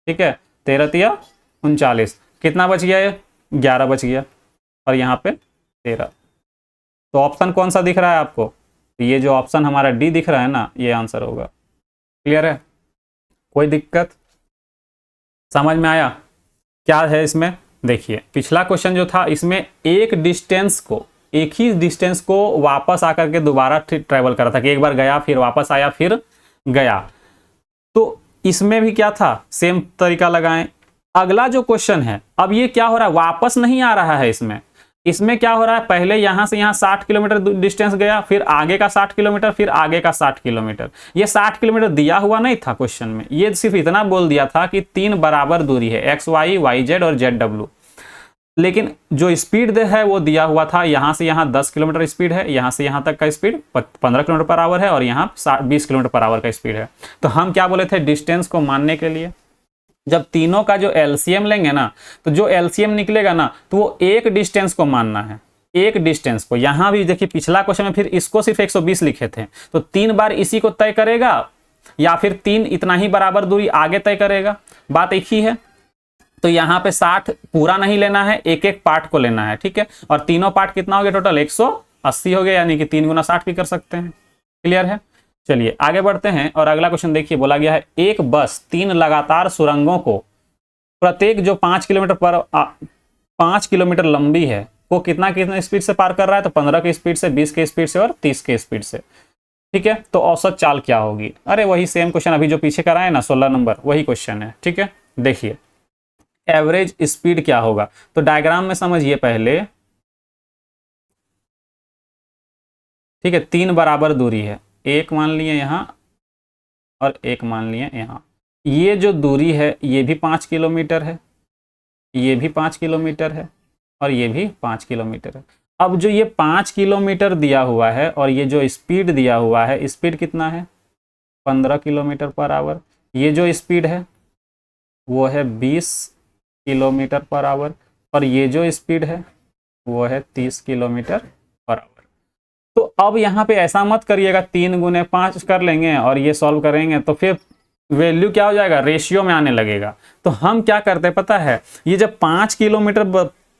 Speaker 1: ठीक है, 13 तिया 39, कितना बच गया, ये 11 बच गया, और यहाँ पे 13। तो ऑप्शन कौन सा दिख रहा है आपको, तो ये जो ऑप्शन हमारा डी दिख रहा है ना, ये आंसर होगा। क्लियर है, कोई दिक्कत, समझ में आया क्या है इसमें। देखिए पिछला क्वेश्चन जो था इसमें एक ही डिस्टेंस को वापस आकर के दोबारा ट्रेवल करा था, कि एक बार गया फिर वापस आया फिर गया। तो इसमें भी क्या था, सेम तरीका लगाएं। अगला जो क्वेश्चन है, अब ये क्या हो रहा है, वापस नहीं आ रहा है, इसमें क्या हो रहा है, पहले यहां से यहां 60 किलोमीटर डिस्टेंस गया, फिर आगे का 60 किलोमीटर, फिर आगे का 60 किलोमीटर। ये 60 किलोमीटर दिया हुआ नहीं था क्वेश्चन में, ये सिर्फ इतना बोल दिया था कि 3 बराबर दूरी है, एक्स वाई, वाई जेड और जेड डब्ल्यू। लेकिन जो स्पीड है वो दिया हुआ था, यहां से यहां 10 किलोमीटर स्पीड है, यहां से यहां तक का स्पीड 15 किलोमीटर पर आवर है, और यहां 20 किलोमीटर पर आवर का स्पीड है। तो हम क्या बोले थे, डिस्टेंस को मानने के लिए जब तीनों का जो एलसीएम लेंगे ना, तो जो एलसीएम निकलेगा ना, तो वो एक डिस्टेंस को मानना है, एक डिस्टेंस को। यहां भी देखिए पिछला क्वेश्चन में फिर इसको सिर्फ 120 लिखे थे, तो 3 बार इसी को तय करेगा, या फिर 3 इतना ही बराबर दूरी आगे तय करेगा, बात एक ही है। तो यहाँ पे 60 पूरा नहीं लेना है, एक एक पार्ट को लेना है। ठीक है, और तीनों पार्ट कितना हो गया, टोटल 180 हो गया, यानी कि 3 गुना 60 भी कर सकते हैं। क्लियर है, चलिए आगे बढ़ते हैं। और अगला क्वेश्चन देखिए, बोला गया है एक बस 3 लगातार सुरंगों को, प्रत्येक जो 5 किलोमीटर लंबी है, को कितना स्पीड से पार कर रहा है, तो 15 की स्पीड से, 20 की स्पीड से और 30 की स्पीड से। ठीक है, तो औसत चाल क्या होगी, अरे वही सेम क्वेश्चन अभी जो पीछे कराए ना 16 नंबर, वही क्वेश्चन है। ठीक है, देखिए एवरेज स्पीड क्या होगा, तो डायग्राम में समझिए पहले। ठीक है, 3 बराबर दूरी है, एक मान लिए यहां और एक मान लिए यहां। ये जो दूरी है ये भी 5 किलोमीटर है, ये भी 5 किलोमीटर है, और ये भी 5 किलोमीटर है। अब जो ये 5 किलोमीटर दिया हुआ है और ये जो स्पीड दिया हुआ है, स्पीड कितना है, 15 किलोमीटर पर आवर। ये जो स्पीड है वो है 20 किलोमीटर पर आवर, और ये जो स्पीड है वो है 30 किलोमीटर पर आवर। तो अब यहाँ पे ऐसा मत करिएगा 3 गुने 5 कर लेंगे और ये सॉल्व करेंगे, तो फिर वैल्यू क्या हो जाएगा, रेशियो में आने लगेगा। तो हम क्या करते हैं पता है, ये जब 5 किलोमीटर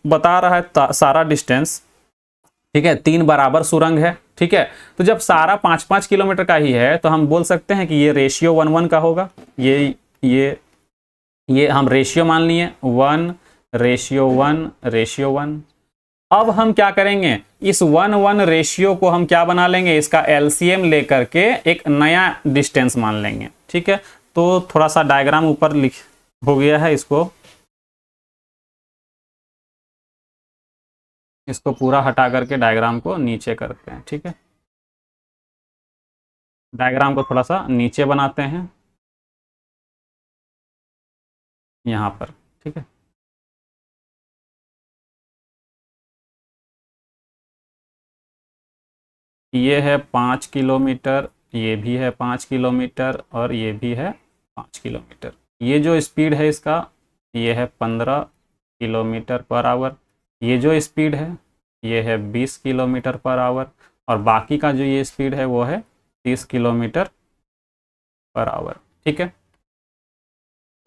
Speaker 1: बता रहा है सारा डिस्टेंस, ठीक है, 3 बराबर सुरंग है। ठीक है, तो जब सारा 5-5 किलोमीटर का ही है, तो हम बोल सकते हैं कि ये रेशियो 1:1 का होगा। ये हम रेशियो मान लिए 1:1:1। अब हम क्या करेंगे, इस 1:1 रेशियो को हम क्या बना लेंगे, इसका एलसीएम लेकर के एक नया डिस्टेंस मान लेंगे। ठीक है, तो थोड़ा सा डायग्राम ऊपर लिख हो गया है, इसको पूरा हटा करके डायग्राम को नीचे करते हैं। ठीक है, डायग्राम को थोड़ा सा नीचे बनाते हैं। यहाँ पर, ठीक है। ये है 5 किलोमीटर, ये भी है 5 किलोमीटर और ये भी है 5 किलोमीटर। ये जो स्पीड है इसका, ये है 15 किलोमीटर पर आवर। ये जो स्पीड है ये है 20 किलोमीटर पर आवर, और बाकी का जो ये स्पीड है वो है 30 किलोमीटर पर आवर, ठीक है।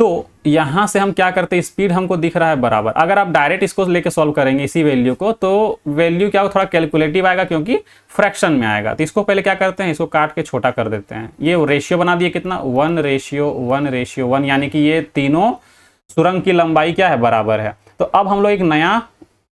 Speaker 1: तो यहाँ से हम क्या करते हैं, स्पीड हमको दिख रहा है बराबर। अगर आप डायरेक्ट इसको लेके सॉल्व करेंगे इसी वैल्यू को, तो वैल्यू क्या हो, थोड़ा कैलकुलेटिव आएगा क्योंकि फ्रैक्शन में आएगा। तो इसको पहले क्या करते हैं, इसको काट के छोटा कर देते हैं। ये रेशियो बना दिए कितना, 1:1:1, यानी कि ये तीनों सुरंग की लंबाई क्या है, बराबर है। तो अब हम लोग एक नया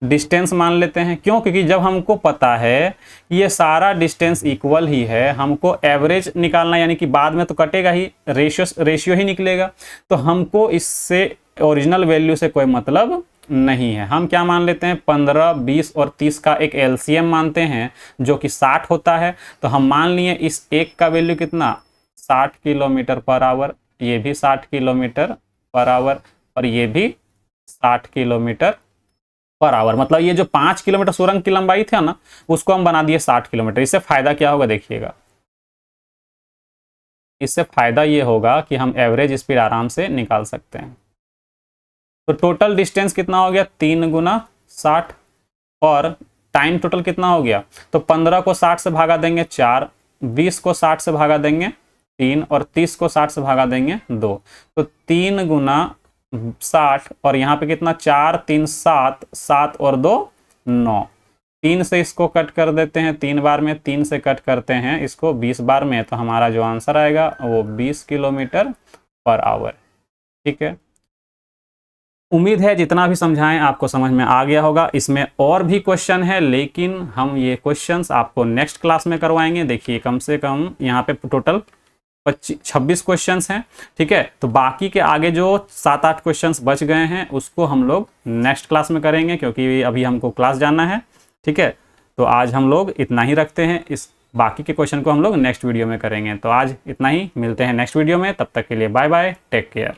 Speaker 1: डिस्टेंस मान लेते हैं। क्यों, क्योंकि जब हमको पता है ये सारा डिस्टेंस इक्वल ही है, हमको एवरेज निकालना, यानी कि बाद में तो कटेगा ही, रेशियो ही निकलेगा। तो हमको इससे ओरिजिनल वैल्यू से कोई मतलब नहीं है। हम क्या मान लेते हैं, 15, 20 और 30 का एक एलसीएम मानते हैं जो कि 60 होता है। तो हम मान लिए इस एक का वैल्यू कितना, 60 किलोमीटर पर आवर, ये भी 60 किलोमीटर पर आवर और ये भी 60 किलोमीटर पर आवर। मतलब ये जो 5 किलोमीटर सुरंग की लंबाई थी ना, उसको हम बना दिए 60 किलोमीटर। इससे फायदा क्या होगा, देखिएगा, इससे फायदा ये होगा कि हम एवरेज स्पीड आराम से निकाल सकते हैं। तो टोटल डिस्टेंस कितना हो गया, 3 गुना 60, और टाइम टोटल कितना हो गया, तो 15 को 60 से भागा देंगे 4, 20 को 60 से भागा देंगे 3 और 30 को 60 से भागा देंगे 2। तो 3 गुना 60 और यहाँ पे कितना, 4 3 7, 7 और 2 9, 3 से इसको कट कर देते हैं 3 बार में, 3 से कट करते हैं इसको 20 बार में, तो हमारा जो आंसर आएगा वो 20 किलोमीटर पर आवर, ठीक है। उम्मीद है जितना भी समझाएं आपको समझ में आ गया होगा। इसमें और भी क्वेश्चन है, लेकिन हम ये क्वेश्चंस आपको नेक्स्ट क्लास में करवाएंगे। देखिए कम से कम यहाँ पे टोटल 26 क्वेश्चंस हैं, ठीक है। तो बाकी के आगे जो 7-8 क्वेश्चंस बच गए हैं उसको हम लोग नेक्स्ट क्लास में करेंगे, क्योंकि अभी हमको क्लास जाना है, ठीक है। तो आज हम लोग इतना ही रखते हैं, इस बाकी के क्वेश्चन को हम लोग नेक्स्ट वीडियो में करेंगे। तो आज इतना ही, मिलते हैं नेक्स्ट वीडियो में, तब तक के लिए बाय बाय, टेक केयर।